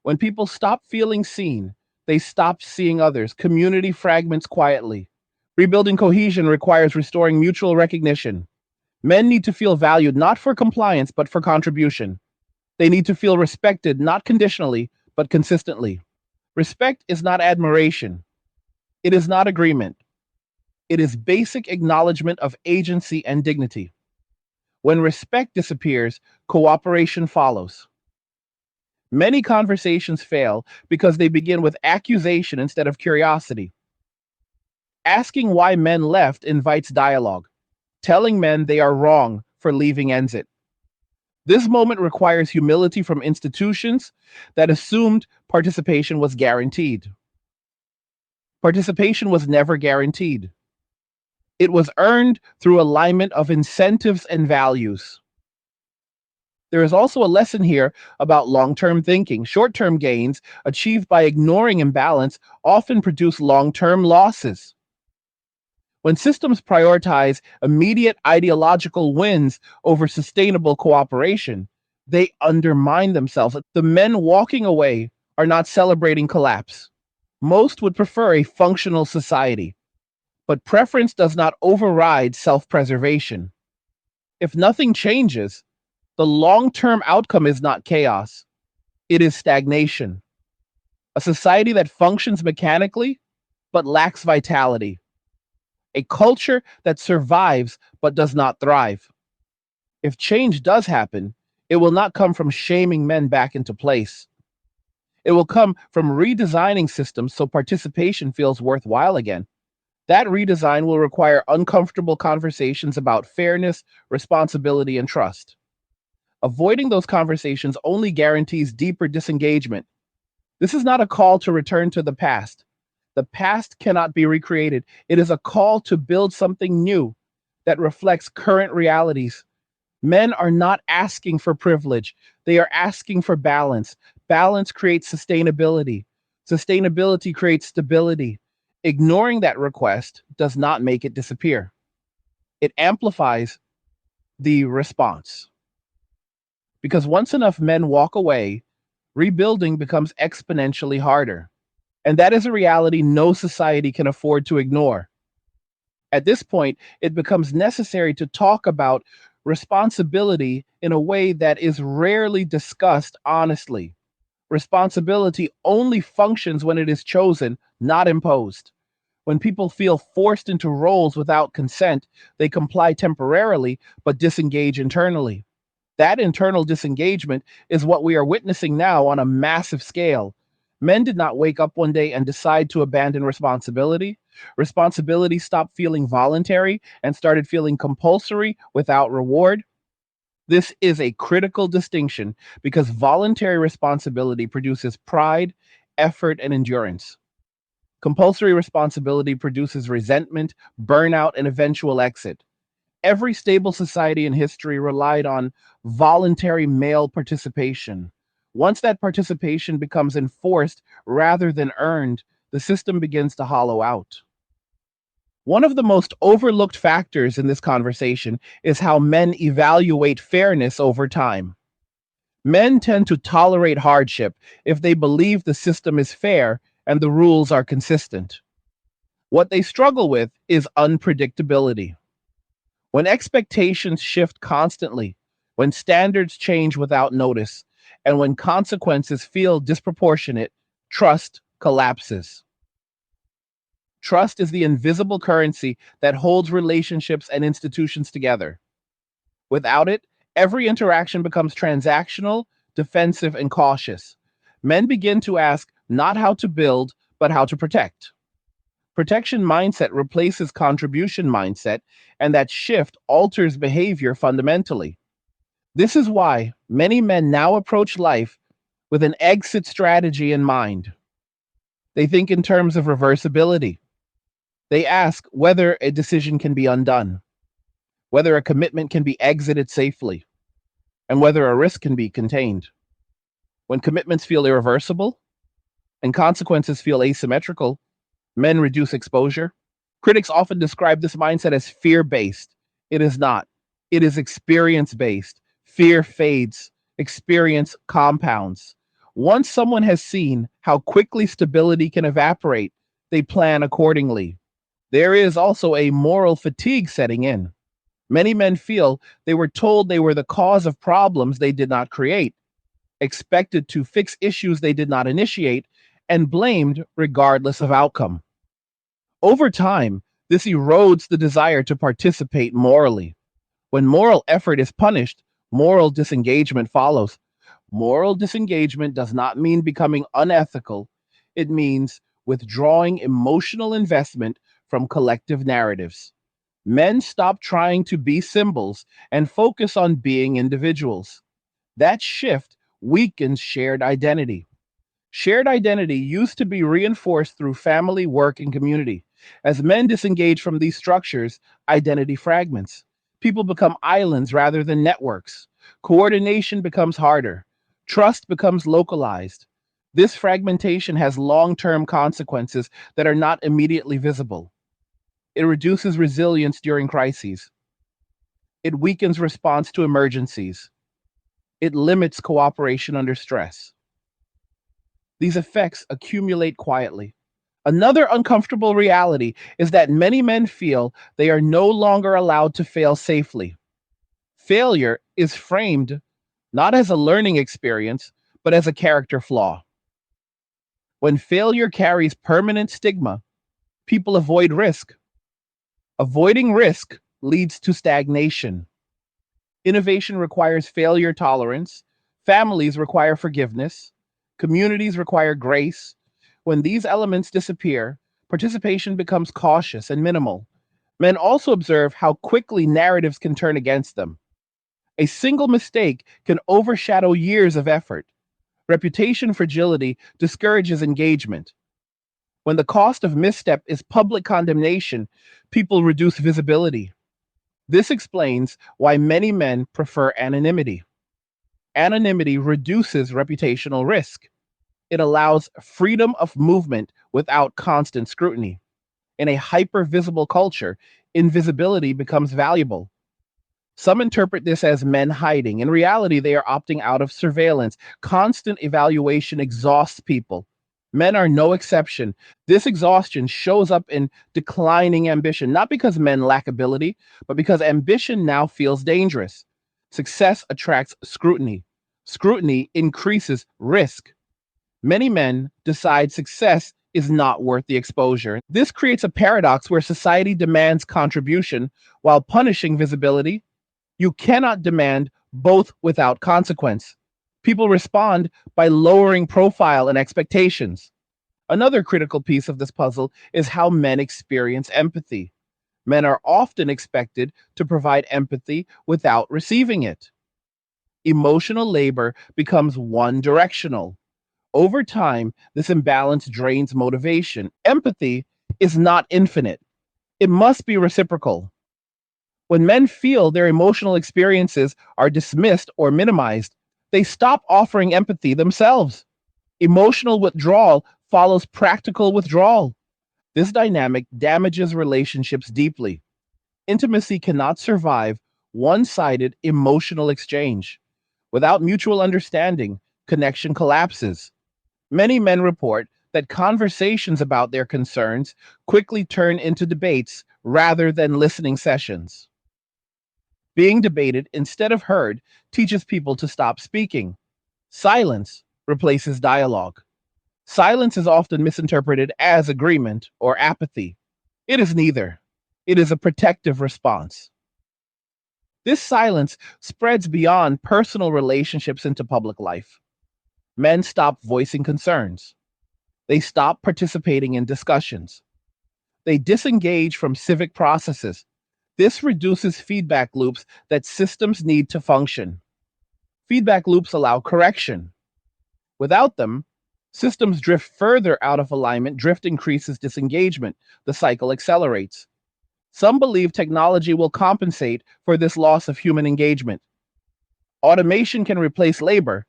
When people stop feeling seen, they stop seeing others. Community fragments quietly. Rebuilding cohesion requires restoring mutual recognition. Men need to feel valued not for compliance, but for contribution. They need to feel respected not conditionally, but consistently. Respect is not admiration, it is not agreement. It is basic acknowledgement of agency and dignity. When respect disappears, cooperation follows. Many conversations fail because they begin with accusation instead of curiosity. Asking why men left invites dialogue. Telling men they are wrong for leaving ends it. This moment requires humility from institutions that assumed participation was guaranteed. Participation was never guaranteed. It was earned through alignment of incentives and values. There is also a lesson here about long term thinking. Short term gains achieved by ignoring imbalance often produce long term losses. When systems prioritize immediate ideological wins over sustainable cooperation, they undermine themselves. The men walking away are not celebrating collapse. Most would prefer a functional society, but preference does not override self preservation. If nothing changes, the long term outcome is not chaos, it is stagnation. A society that functions mechanically but lacks vitality. A culture that survives but does not thrive. If change does happen, it will not come from shaming men back into place. It will come from redesigning systems so participation feels worthwhile again. That redesign will require uncomfortable conversations about fairness, responsibility, and trust. Avoiding those conversations only guarantees deeper disengagement. This is not a call to return to the past. The past cannot be recreated. It is a call to build something new that reflects current realities. Men are not asking for privilege, they are asking for balance. Balance creates sustainability. Sustainability creates stability. Ignoring that request does not make it disappear, it amplifies the response. Because once enough men walk away, rebuilding becomes exponentially harder. And that is a reality no society can afford to ignore. At this point, it becomes necessary to talk about responsibility in a way that is rarely discussed honestly. Responsibility only functions when it is chosen, not imposed. When people feel forced into roles without consent, they comply temporarily but disengage internally. That internal disengagement is what we are witnessing now on a massive scale. Men did not wake up one day and decide to abandon responsibility. Responsibility stopped feeling voluntary and started feeling compulsory without reward. This is a critical distinction because voluntary responsibility produces pride, effort, and endurance. Compulsory responsibility produces resentment, burnout, and eventual exit. Every stable society in history relied on voluntary male participation. Once that participation becomes enforced rather than earned, the system begins to hollow out. One of the most overlooked factors in this conversation is how men evaluate fairness over time. Men tend to tolerate hardship if they believe the system is fair and the rules are consistent. What they struggle with is unpredictability. When expectations shift constantly, when standards change without notice, and when consequences feel disproportionate, trust collapses. Trust is the invisible currency that holds relationships and institutions together. Without it, every interaction becomes transactional, defensive, and cautious. Men begin to ask not how to build, but how to protect. Protection mindset replaces contribution mindset, and that shift alters behavior fundamentally. This is why many men now approach life with an exit strategy in mind. They think in terms of reversibility. They ask whether a decision can be undone, whether a commitment can be exited safely, and whether a risk can be contained. When commitments feel irreversible and consequences feel asymmetrical, men reduce exposure. Critics often describe this mindset as fear based. It is not, it is experience based. Fear fades, experience compounds. Once someone has seen how quickly stability can evaporate, they plan accordingly. There is also a moral fatigue setting in. Many men feel they were told they were the cause of problems they did not create, expected to fix issues they did not initiate, and blamed regardless of outcome. Over time, this erodes the desire to participate morally. When moral effort is punished, moral disengagement follows. Moral disengagement does not mean becoming unethical, it means withdrawing emotional investment from collective narratives. Men stop trying to be symbols and focus on being individuals. That shift weakens shared identity. Shared identity used to be reinforced through family, work, and community. As men disengage from these structures, identity fragments. People become islands rather than networks. Coordination becomes harder. Trust becomes localized. This fragmentation has long term consequences that are not immediately visible. It reduces resilience during crises. It weakens response to emergencies. It limits cooperation under stress. These effects accumulate quietly. Another uncomfortable reality is that many men feel they are no longer allowed to fail safely. Failure is framed not as a learning experience, but as a character flaw. When failure carries permanent stigma, people avoid risk. Avoiding risk leads to stagnation. Innovation requires failure tolerance. Families require forgiveness. Communities require grace. When these elements disappear, participation becomes cautious and minimal. Men also observe how quickly narratives can turn against them. A single mistake can overshadow years of effort. Reputation fragility discourages engagement. When the cost of misstep is public condemnation, people reduce visibility. This explains why many men prefer anonymity. Anonymity reduces reputational risk. It allows freedom of movement without constant scrutiny. In a hyper visible culture, invisibility becomes valuable. Some interpret this as men hiding. In reality, they are opting out of surveillance. Constant evaluation exhausts people. Men are no exception. This exhaustion shows up in declining ambition, not because men lack ability, but because ambition now feels dangerous. Success attracts scrutiny. Scrutiny increases risk. Many men decide success is not worth the exposure. This creates a paradox where society demands contribution while punishing visibility. You cannot demand both without consequence. People respond by lowering profile and expectations. Another critical piece of this puzzle is how men experience empathy. Men are often expected to provide empathy without receiving it. Emotional labor becomes one directional. Over time, this imbalance drains motivation. Empathy is not infinite, it must be reciprocal. When men feel their emotional experiences are dismissed or minimized, they stop offering empathy themselves. Emotional withdrawal follows practical withdrawal. This dynamic damages relationships deeply. Intimacy cannot survive one sided emotional exchange. Without mutual understanding, connection collapses. Many men report that conversations about their concerns quickly turn into debates rather than listening sessions. Being debated instead of heard teaches people to stop speaking. Silence replaces dialogue. Silence is often misinterpreted as agreement or apathy. It is neither. It is a protective response. This silence spreads beyond personal relationships into public life. Men stop voicing concerns. They stop participating in discussions. They disengage from civic processes. This reduces feedback loops that systems need to function. Feedback loops allow correction. Without them, systems drift further out of alignment. Drift increases disengagement. The cycle accelerates. Some believe technology will compensate for this loss of human engagement. Automation can replace labor,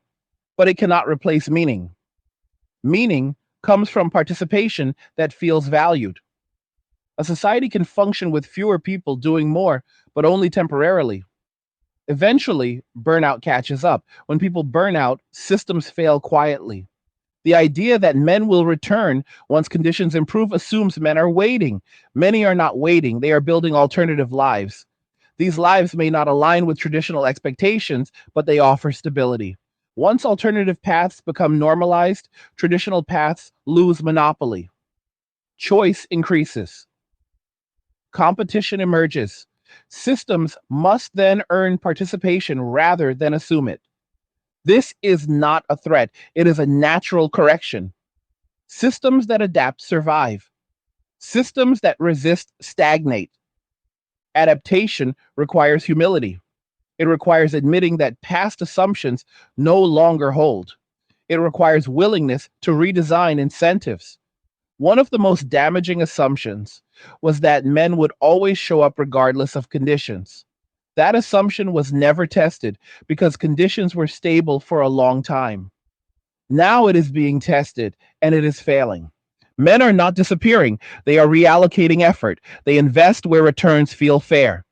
but it cannot replace meaning. Meaning comes from participation that feels valued. A society can function with fewer people doing more, but only temporarily. Eventually, burnout catches up. When people burn out, systems fail quietly. The idea that men will return once conditions improve assumes men are waiting. Many are not waiting, they are building alternative lives. These lives may not align with traditional expectations, but they offer stability. Once alternative paths become normalized, traditional paths lose monopoly. Choice increases. Competition emerges. Systems must then earn participation rather than assume it. This is not a threat, it is a natural correction. Systems that adapt survive. Systems that resist stagnate. Adaptation requires humility. It requires admitting that past assumptions no longer hold. It requires willingness to redesign incentives. One of the most damaging assumptions was that men would always show up regardless of conditions. That assumption was never tested because conditions were stable for a long time. Now it is being tested and it is failing. Men are not disappearing, they are reallocating effort. They invest where returns feel fair.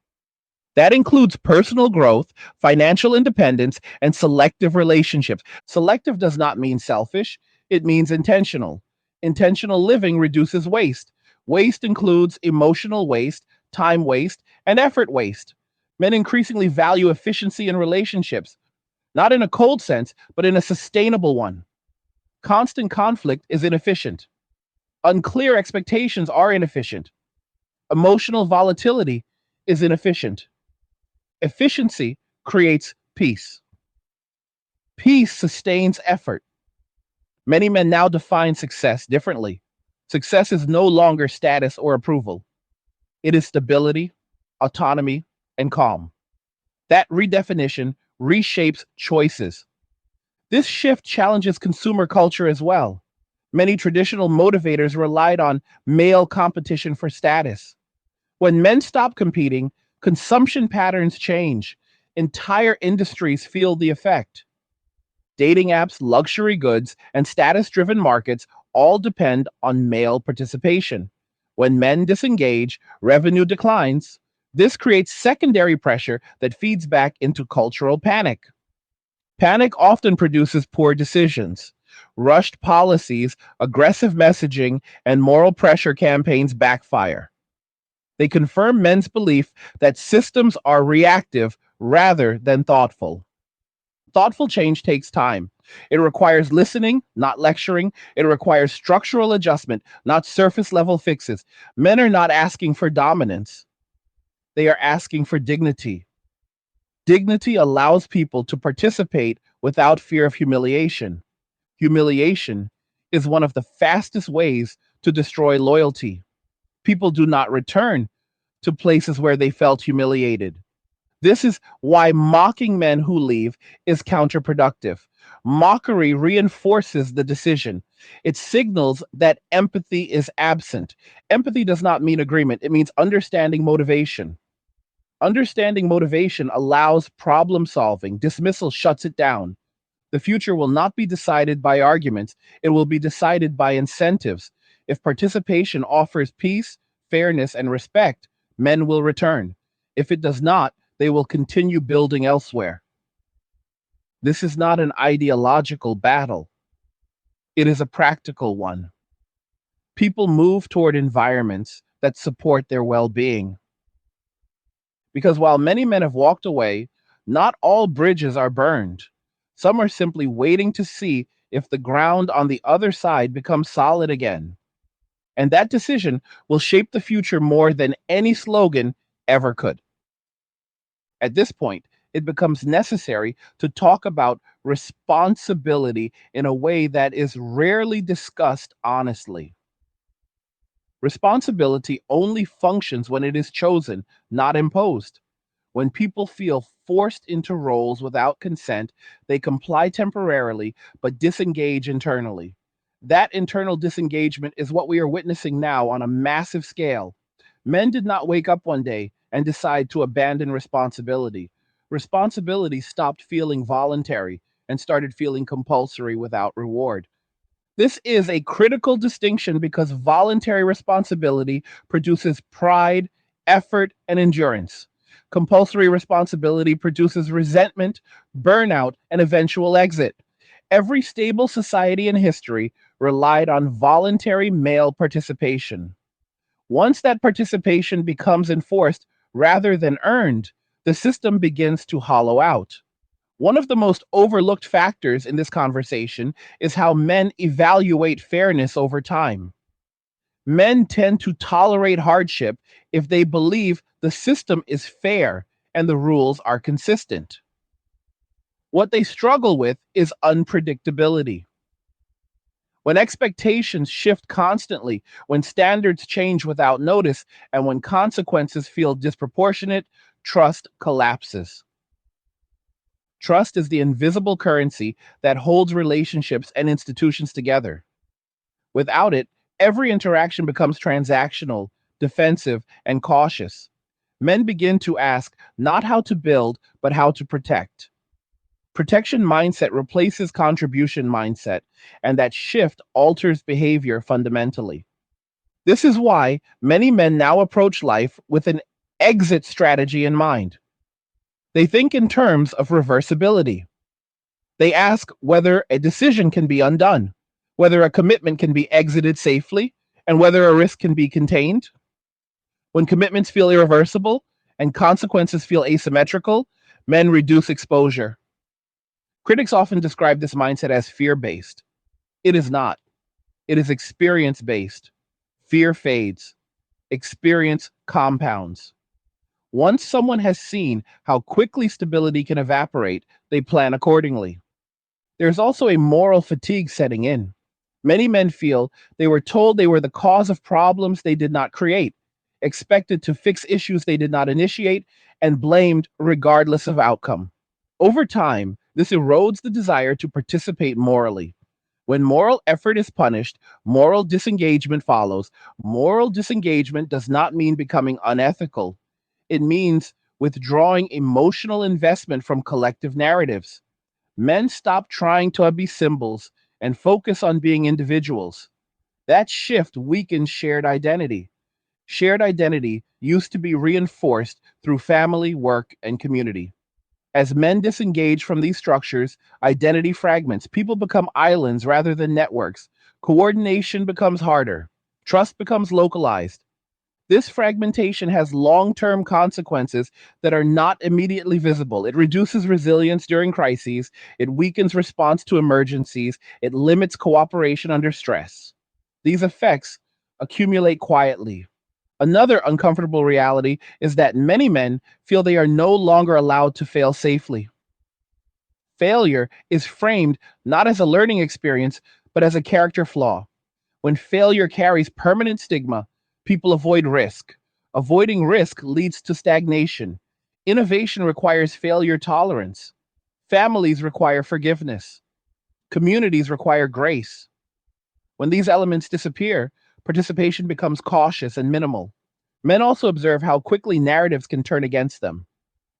That includes personal growth, financial independence, and selective relationships. Selective does not mean selfish, it means intentional. Intentional living reduces waste. Waste includes emotional waste, time waste, and effort waste. Men increasingly value efficiency in relationships, not in a cold sense, but in a sustainable one. Constant conflict is inefficient. Unclear expectations are inefficient. Emotional volatility is inefficient. Efficiency creates peace. Peace sustains effort. Many men now define success differently. Success is no longer status or approval, it is stability, autonomy, and calm. That redefinition reshapes choices. This shift challenges consumer culture as well. Many traditional motivators relied on male competition for status. When men stop competing, consumption patterns change. Entire industries feel the effect. Dating apps, luxury goods, and status driven markets all depend on male participation. When men disengage, revenue declines. This creates secondary pressure that feeds back into cultural panic. Panic often produces poor decisions. Rushed policies, aggressive messaging, and moral pressure campaigns backfire. They confirm men's belief that systems are reactive rather than thoughtful. Thoughtful change takes time. It requires listening, not lecturing. It requires structural adjustment, not surface level fixes. Men are not asking for dominance, they are asking for dignity. Dignity allows people to participate without fear of humiliation. Humiliation is one of the fastest ways to destroy loyalty. People do not return to places where they felt humiliated. This is why mocking men who leave is counterproductive. Mockery reinforces the decision. It signals that empathy is absent. Empathy does not mean agreement, it means understanding motivation. Understanding motivation allows problem solving. Dismissal shuts it down. The future will not be decided by arguments, it will be decided by incentives. If participation offers peace, fairness, and respect, men will return. If it does not, they will continue building elsewhere. This is not an ideological battle, it is a practical one. People move toward environments that support their well being. Because while many men have walked away, not all bridges are burned. Some are simply waiting to see if the ground on the other side becomes solid again. And that decision will shape the future more than any slogan ever could. At this point, it becomes necessary to talk about responsibility in a way that is rarely discussed honestly. Responsibility only functions when it is chosen, not imposed. When people feel forced into roles without consent, they comply temporarily but disengage internally. That internal disengagement is what we are witnessing now on a massive scale. Men did not wake up one day and decide to abandon responsibility. Responsibility stopped feeling voluntary and started feeling compulsory without reward. This is a critical distinction because voluntary responsibility produces pride, effort, and endurance. Compulsory responsibility produces resentment, burnout, and eventual exit. Every stable society in history relied on voluntary male participation. Once that participation becomes enforced rather than earned, the system begins to hollow out. One of the most overlooked factors in this conversation is how men evaluate fairness over time. Men tend to tolerate hardship if they believe the system is fair and the rules are consistent. What they struggle with is unpredictability. When expectations shift constantly, when standards change without notice, and when consequences feel disproportionate, trust collapses. Trust is the invisible currency that holds relationships and institutions together. Without it, Every interaction becomes transactional, defensive, and cautious. Men begin to ask not how to build, but how to protect. Protection mindset replaces contribution mindset, and that shift alters behavior fundamentally. This is why many men now approach life with an exit strategy in mind. They think in terms of reversibility. They ask whether a decision can be undone, whether a commitment can be exited safely, and whether a risk can be contained. When commitments feel irreversible and consequences feel asymmetrical, men reduce exposure. Critics often describe this mindset as fear based. It is not, it is experience based. Fear fades, experience compounds. Once someone has seen how quickly stability can evaporate, they plan accordingly. There's also a moral fatigue setting in. Many men feel they were told they were the cause of problems they did not create, expected to fix issues they did not initiate, and blamed regardless of outcome. Over time, this erodes the desire to participate morally. When moral effort is punished, moral disengagement follows. Moral disengagement does not mean becoming unethical. It means withdrawing emotional investment from collective narratives. Men stop trying to be symbols and focus on being individuals. That shift weakens shared identity. Shared identity used to be reinforced through family, work, and community. As men disengage from these structures, identity fragments. People become islands rather than networks. Coordination becomes harder. Trust becomes localized. This fragmentation has long term consequences that are not immediately visible. It reduces resilience during crises, it weakens response to emergencies, it limits cooperation under stress. These effects accumulate quietly. Another uncomfortable reality is that many men feel they are no longer allowed to fail safely. Failure is framed not as a learning experience, but as a character flaw. When failure carries permanent stigma, people avoid risk. Avoiding risk leads to stagnation. Innovation requires failure tolerance. Families require forgiveness. Communities require grace. When these elements disappear, participation becomes cautious and minimal. Men also observe how quickly narratives can turn against them.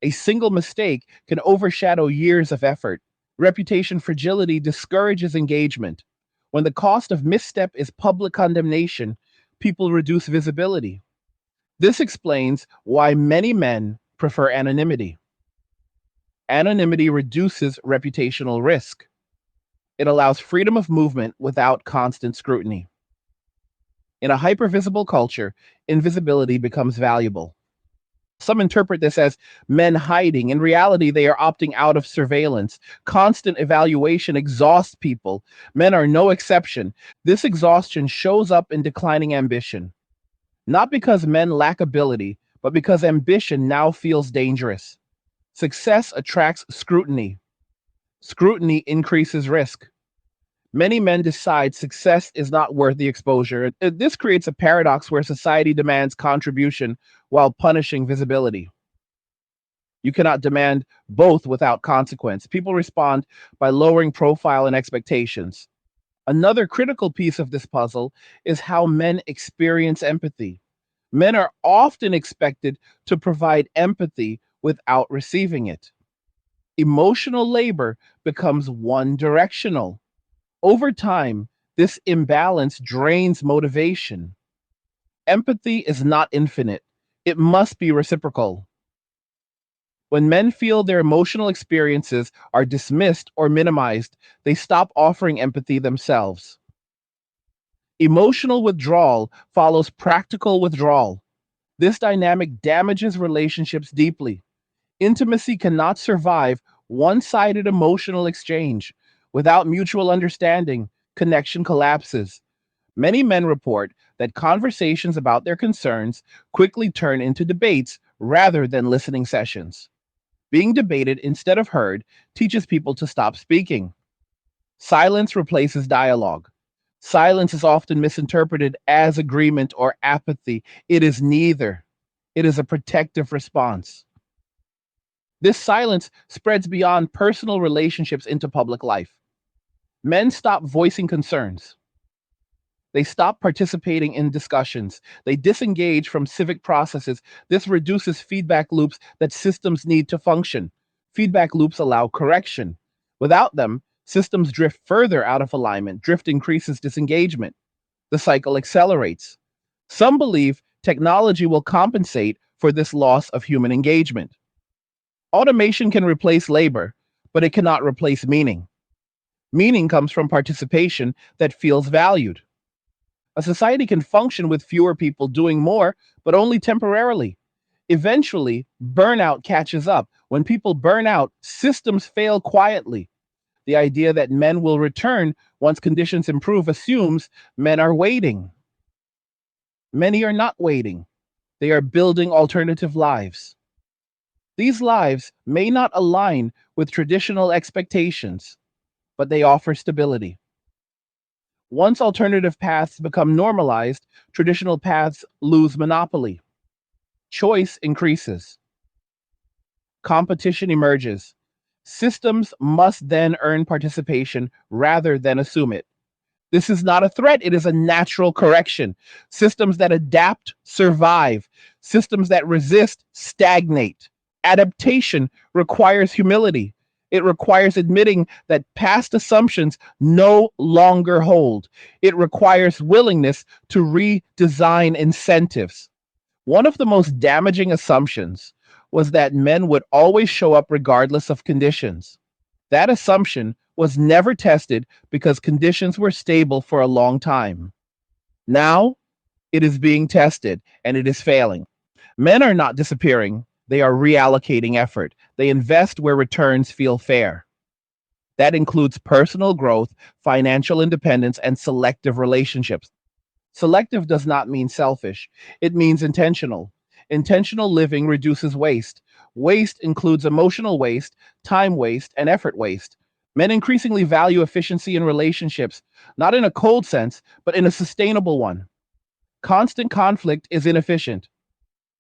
A single mistake can overshadow years of effort. Reputation fragility discourages engagement. When the cost of misstep is public condemnation, people reduce visibility. This explains why many men prefer anonymity. Anonymity reduces reputational risk. It allows freedom of movement without constant scrutiny. In a hypervisible culture, invisibility becomes valuable. Some interpret this as men hiding. In reality, they are opting out of surveillance. Constant evaluation exhausts people. Men are no exception. This exhaustion shows up in declining ambition, not because men lack ability, but because ambition now feels dangerous. Success attracts scrutiny. Scrutiny increases risk. Many men decide success is not worth the exposure. This creates a paradox where society demands contribution while punishing visibility. You cannot demand both without consequence. People respond by lowering profile and expectations. Another critical piece of this puzzle is how men experience empathy. Men are often expected to provide empathy without receiving it. Emotional labor becomes one directional. Over time, this imbalance drains motivation. Empathy is not infinite, it must be reciprocal. When men feel their emotional experiences are dismissed or minimized, they stop offering empathy themselves. Emotional withdrawal follows practical withdrawal. This dynamic damages relationships deeply. Intimacy cannot survive one sided emotional exchange. Without mutual understanding, connection collapses. Many men report that conversations about their concerns quickly turn into debates rather than listening sessions. Being debated instead of heard teaches people to stop speaking. Silence replaces dialogue. Silence is often misinterpreted as agreement or apathy. It is neither. It is a protective response. This silence spreads beyond personal relationships into public life. Men stop voicing concerns. They stop participating in discussions. They disengage from civic processes. This reduces feedback loops that systems need to function. Feedback loops allow correction. Without them, systems drift further out of alignment. Drift increases disengagement. The cycle accelerates. Some believe technology will compensate for this loss of human engagement. Automation can replace labor, but it cannot replace meaning. Meaning comes from participation that feels valued. A society can function with fewer people doing more, but only temporarily. Eventually, burnout catches up. When people burn out, systems fail quietly. The idea that men will return once conditions improve assumes men are waiting. Many are not waiting. They are building alternative lives. These lives may not align with traditional expectations, but they offer stability. Once alternative paths become normalized, traditional paths lose monopoly. Choice increases. Competition emerges. Systems must then earn participation rather than assume it. This is not a threat, it is a natural correction. Systems that adapt survive. Systems that resist stagnate. Adaptation requires humility. It requires admitting that past assumptions no longer hold. It requires willingness to redesign incentives. One of the most damaging assumptions was that men would always show up regardless of conditions. That assumption was never tested because conditions were stable for a long time. Now it is being tested and it is failing. Men are not disappearing, they are reallocating effort. They invest where returns feel fair. That includes personal growth, financial independence, and selective relationships. Selective does not mean selfish, it means intentional. Intentional living reduces waste. Waste includes emotional waste, time waste, and effort waste. Men increasingly value efficiency in relationships, not in a cold sense, but in a sustainable one. Constant conflict is inefficient.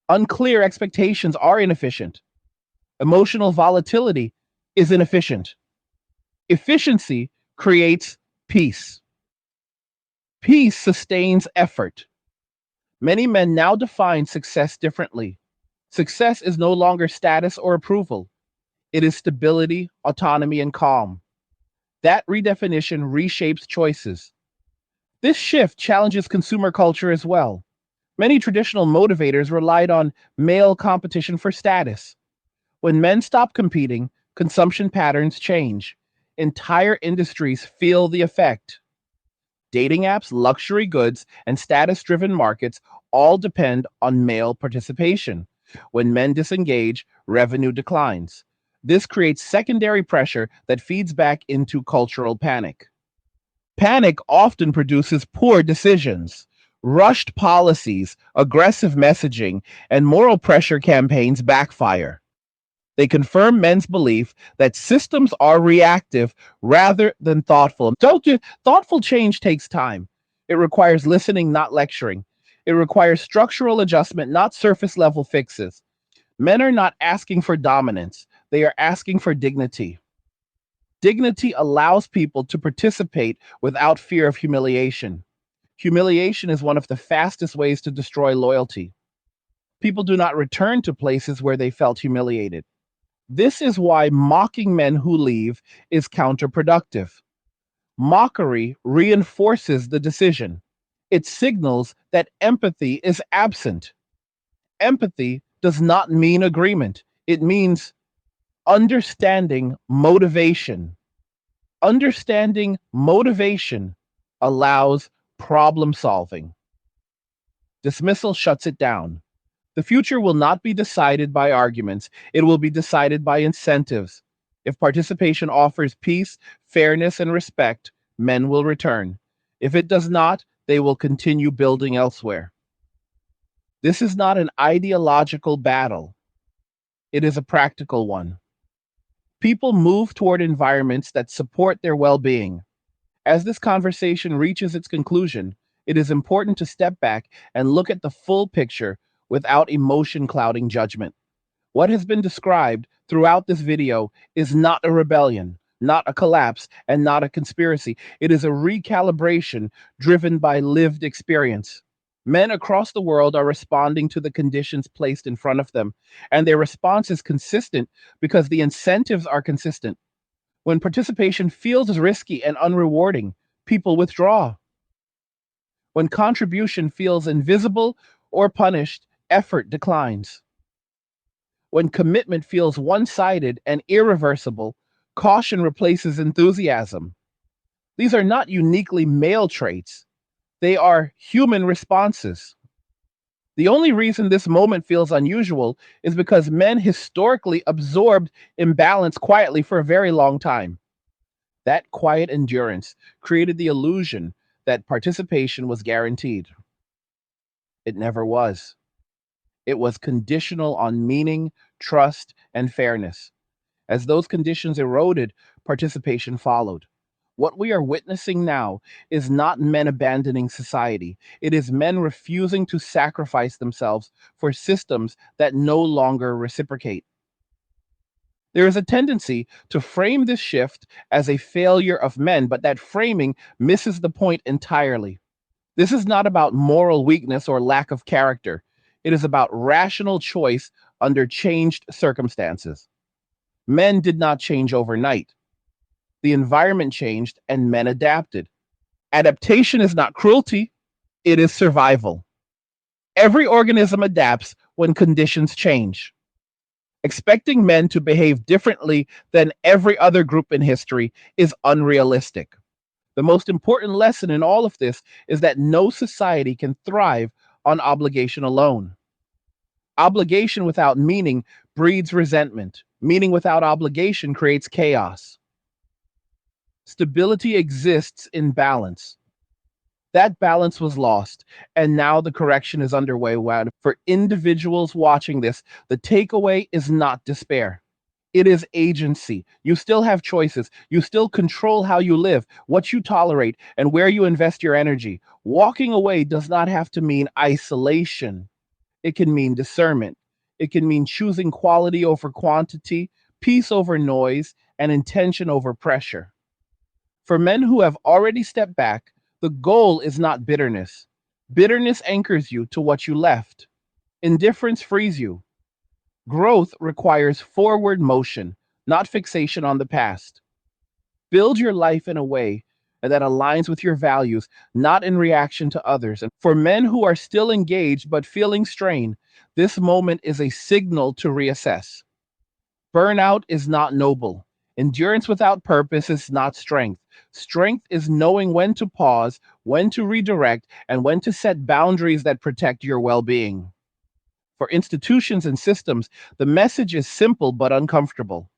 Unclear expectations are inefficient. Emotional volatility is inefficient. Efficiency creates peace. Peace sustains effort. Many men now define success differently. Success is no longer status or approval. It is stability, autonomy, and calm. That redefinition reshapes choices. This shift challenges consumer culture as well. Many traditional motivators relied on male competition for status. When men stop competing, consumption patterns change. Entire industries feel the effect. Dating apps, luxury goods, and status driven markets all depend on male participation. When men disengage, revenue declines. This creates secondary pressure that feeds back into cultural panic. Panic often produces poor decisions. Rushed policies, aggressive messaging, and moral pressure campaigns backfire. They confirm men's belief that systems are reactive rather than thoughtful. Thoughtful change takes time. It requires listening, not lecturing. It requires structural adjustment, not surface level fixes. Men are not asking for dominance, they are asking for dignity. Dignity allows people to participate without fear of humiliation. Humiliation is one of the fastest ways to destroy loyalty. People do not return to places where they felt humiliated. This is why mocking men who leave is counterproductive. Mockery reinforces the decision. It signals that empathy is absent. Empathy does not mean agreement, it means understanding motivation. Understanding motivation allows problem solving. Dismissal shuts it down. The future will not be decided by arguments, it will be decided by incentives. If participation offers peace, fairness, and respect, men will return. If it does not, they will continue building elsewhere. This is not an ideological battle, it is a practical one. People move toward environments that support their well being. As this conversation reaches its conclusion, it is important to step back and look at the full picture without emotion clouding judgment. What has been described throughout this video is not a rebellion, not a collapse, and not a conspiracy. It is a recalibration driven by lived experience. Men across the world are responding to the conditions placed in front of them, and their response is consistent because the incentives are consistent. When participation feels risky and unrewarding, people withdraw. When contribution feels invisible or punished, effort declines. When commitment feels one sided and irreversible, caution replaces enthusiasm. These are not uniquely male traits, they are human responses. The only reason this moment feels unusual is because men historically absorbed imbalance quietly for a very long time. That quiet endurance created the illusion that participation was guaranteed. It never was. It was conditional on meaning, trust, and fairness. As those conditions eroded, participation followed. What we are witnessing now is not men abandoning society. It is men refusing to sacrifice themselves for systems that no longer reciprocate. There is a tendency to frame this shift as a failure of men, but that framing misses the point entirely. This is not about moral weakness or lack of character. It is about rational choice under changed circumstances. Men did not change overnight. The environment changed and men adapted. Adaptation is not cruelty, it is survival. Every organism adapts when conditions change. Expecting men to behave differently than every other group in history is unrealistic. The most important lesson in all of this is that no society can thrive on obligation alone. Obligation without meaning breeds resentment. Meaning without obligation creates chaos. Stability exists in balance. That balance was lost, and now the correction is underway. For individuals watching this, the takeaway is not despair. It is agency. You still have choices. You still control how you live, what you tolerate, and where you invest your energy. Walking away does not have to mean isolation. It can mean discernment. It can mean choosing quality over quantity, peace over noise, and intention over pressure. For men who have already stepped back, the goal is not bitterness. Bitterness anchors you to what you left. Indifference frees you. Growth requires forward motion, not fixation on the past. Build your life in a way that aligns with your values, not in reaction to others. And for men who are still engaged but feeling strain, this moment is a signal to reassess. Burnout is not noble. Endurance without purpose is not strength. Strength is knowing when to pause, when to redirect, and when to set boundaries that protect your well being. For institutions and systems, the message is simple but uncomfortable.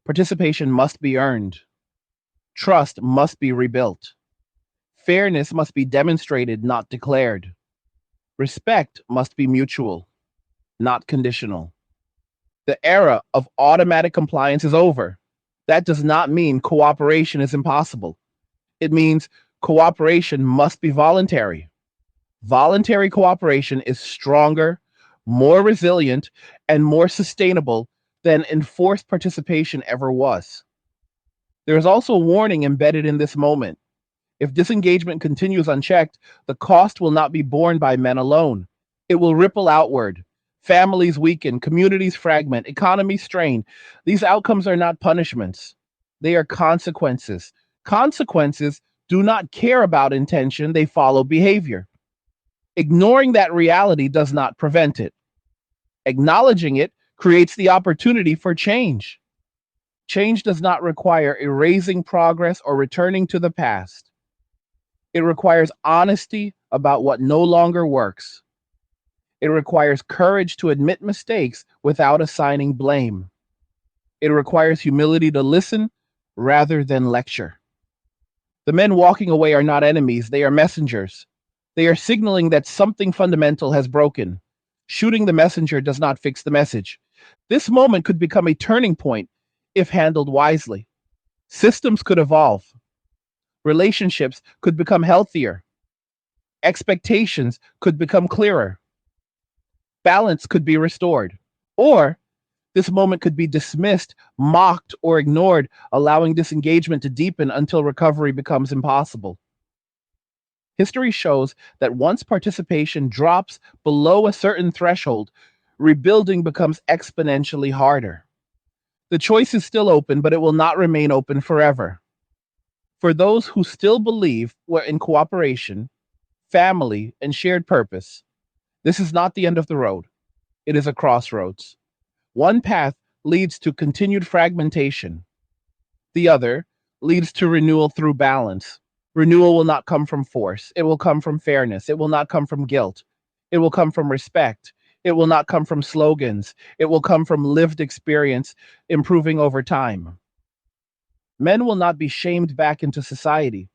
Participation must be earned. Trust must be rebuilt. Fairness must be demonstrated, not declared. Respect must be mutual, not conditional. The era of automatic compliance is over. That does not mean cooperation is impossible. It means cooperation must be voluntary. Voluntary cooperation is stronger, more resilient, and more sustainable than enforced participation ever was. There is also a warning embedded in this moment. If disengagement continues unchecked, the cost will not be borne by men alone. It will ripple outward. Families weaken, communities fragment, economies strain. These outcomes are not punishments, they are consequences. Consequences do not care about intention, they follow behavior. Ignoring that reality does not prevent it. Acknowledging it creates the opportunity for change. Change does not require erasing progress or returning to the past. It requires honesty about what no longer works. It requires courage to admit mistakes without assigning blame. It requires humility to listen rather than lecture. The men walking away are not enemies, they are messengers. They are signaling that something fundamental has broken. Shooting the messenger does not fix the message. This moment could become a turning point if handled wisely. Systems could evolve. Relationships could become healthier. Expectations could become clearer. Balance could be restored. Or This moment could be dismissed, mocked, or ignored, allowing disengagement to deepen until recovery becomes impossible. History shows that once participation drops below a certain threshold, rebuilding becomes exponentially harder. The choice is still open, but it will not remain open forever. For those who still believe we're in cooperation, family, and shared purpose, this is not the end of the road. It is a crossroads. One path leads to continued fragmentation. The other leads to renewal through balance. Renewal will not come from force. It will come from fairness. It will not come from guilt. It will come from respect. It will not come from slogans. It will come from lived experience improving over time. Men will not be shamed back into society.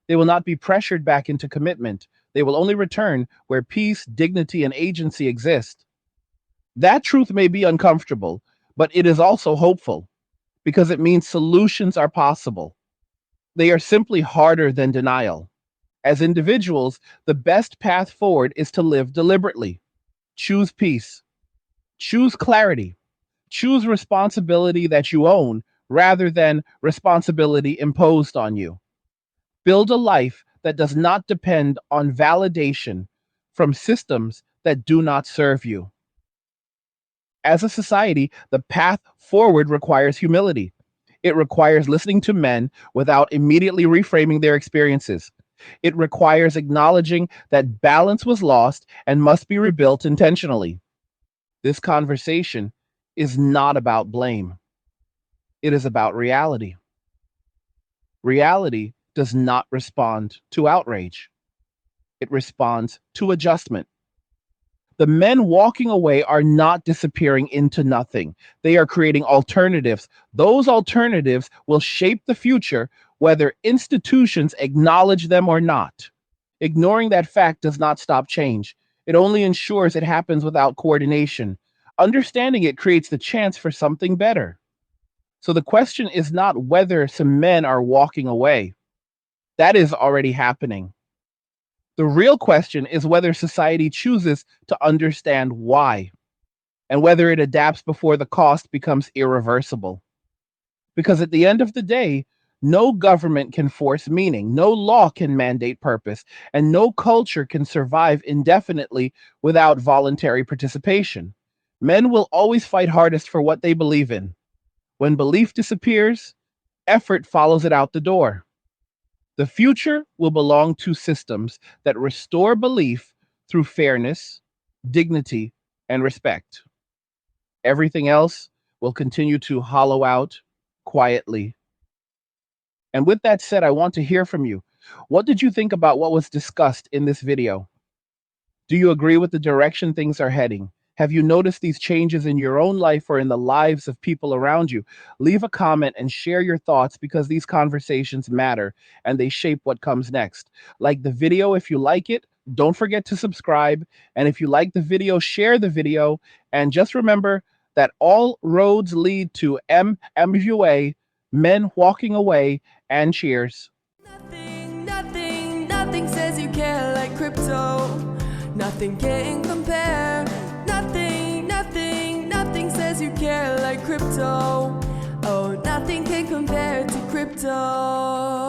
They will not be pressured back into commitment. They will only return where peace, dignity, and agency exist. That truth may be uncomfortable, but it is also hopeful because it means solutions are possible. They are simply harder than denial. As individuals, the best path forward is to live deliberately. Choose peace. Choose clarity. Choose responsibility that you own rather than responsibility imposed on you. Build a life that does not depend on validation from systems that do not serve you. As a society, the path forward requires humility. It requires listening to men without immediately reframing their experiences. It requires acknowledging that balance was lost and must be rebuilt intentionally. This conversation is not about blame. It is about reality. Reality does not respond to outrage. It responds to adjustment. The men walking away are not disappearing into nothing. They are creating alternatives. Those alternatives will shape the future, whether institutions acknowledge them or not. Ignoring that fact does not stop change. It only ensures it happens without coordination. Understanding it creates the chance for something better. So the question is not whether some men are walking away. That is already happening. The real question is whether society chooses to understand why, and whether it adapts before the cost becomes irreversible. Because at the end of the day, no government can force meaning, no law can mandate purpose, and no culture can survive indefinitely without voluntary participation. Men will always fight hardest for what they believe in. When belief disappears, effort follows it out the door. The future will belong to systems that restore belief through fairness, dignity, and respect. Everything else will continue to hollow out quietly. And with that said, I want to hear from you. What did you think about what was discussed in this video? Do you agree with the direction things are heading? Have you noticed these changes in your own life or in the lives of people around you? Leave a comment and share your thoughts because these conversations matter and they shape what comes next. Like the video if you like it. Don't forget to subscribe. And if you like the video, share the video. And just remember that all roads lead to MWA, men walking away, and cheers. Nothing says you care like crypto. Nothing can compare. Nothing says you care like crypto. Oh, nothing can compare to crypto.